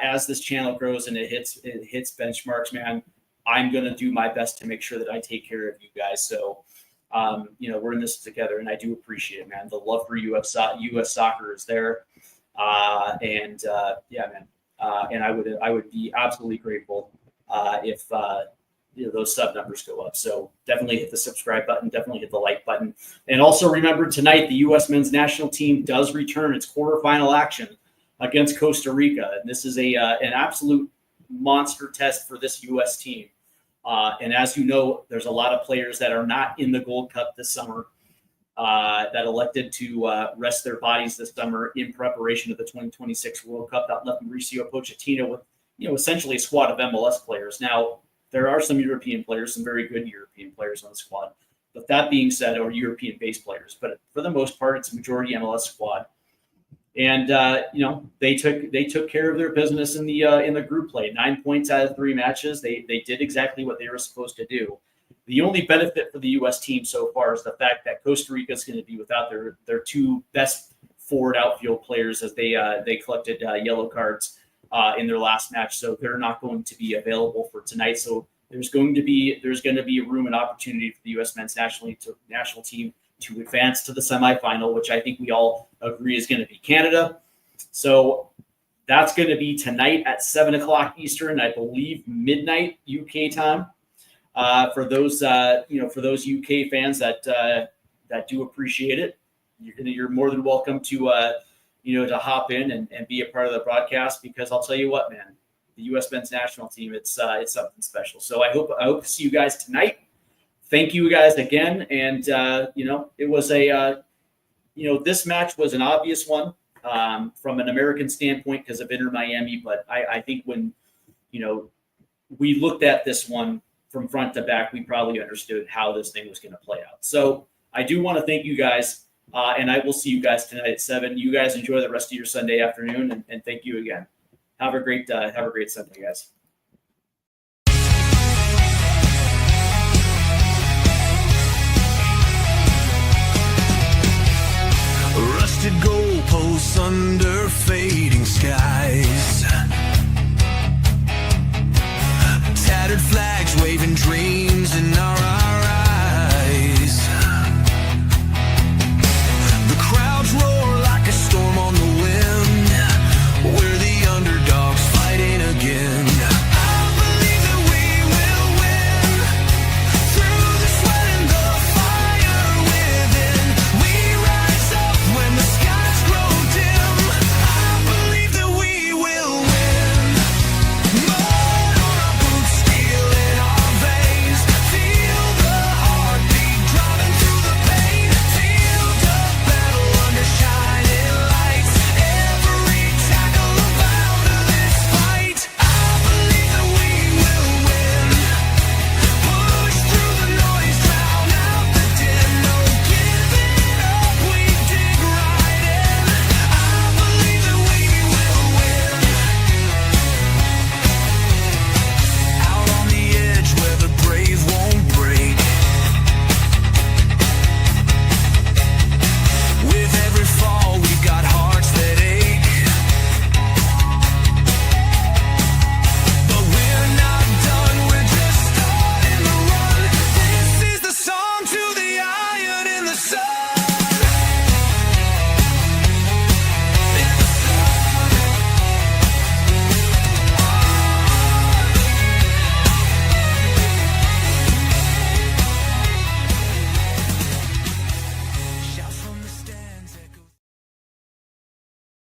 as this channel grows and it hits benchmarks, man, I'm going to do my best to make sure that I take care of you guys. So, we're in this together, and I do appreciate it, man. The love for US soccer is there. And I would be absolutely grateful if those sub numbers go up. So definitely hit the subscribe button, definitely hit the like button. And also remember, tonight the U.S. men's national team does return its quarterfinal action against Costa Rica. And this is an absolute monster test for this U.S. team. And as you know, there's a lot of players that are not in the Gold Cup this summer that elected to rest their bodies this summer in preparation of the 2026 World Cup. That left Mauricio Pochettino with, essentially a squad of MLS players. Now, there are some European players, some very good European players on the squad. But that being said, or European-based players, but for the most part, it's a majority MLS squad. And they took care of their business in the group play. 9 points out of 3 matches. They did exactly what they were supposed to do. The only benefit for the U.S. team so far is the fact that Costa Rica is going to be without their 2 best forward outfield players, as they collected yellow cards in their last match, so they're not going to be available for tonight. So there's going to be a room and opportunity for the U.S. men's national team to advance to the semifinal, which I think we all agree is going to be Canada. So that's going to be tonight at 7:00 Eastern, I believe midnight UK time. For those UK fans that do appreciate it, you're more than welcome to to hop in and be a part of the broadcast, because I'll tell you what, man, the U.S. men's national team, it's something special. So I hope to see you guys tonight. Thank you guys again. And, it was this match was an obvious one from an American standpoint because of Inter Miami. But I think when, we looked at this one from front to back, we probably understood how this thing was going to play out. So I do want to thank you guys. And I will see you guys tonight at 7. You guys enjoy the rest of your Sunday afternoon, and thank you again. Have a great Sunday, guys. Rusted goalposts under faded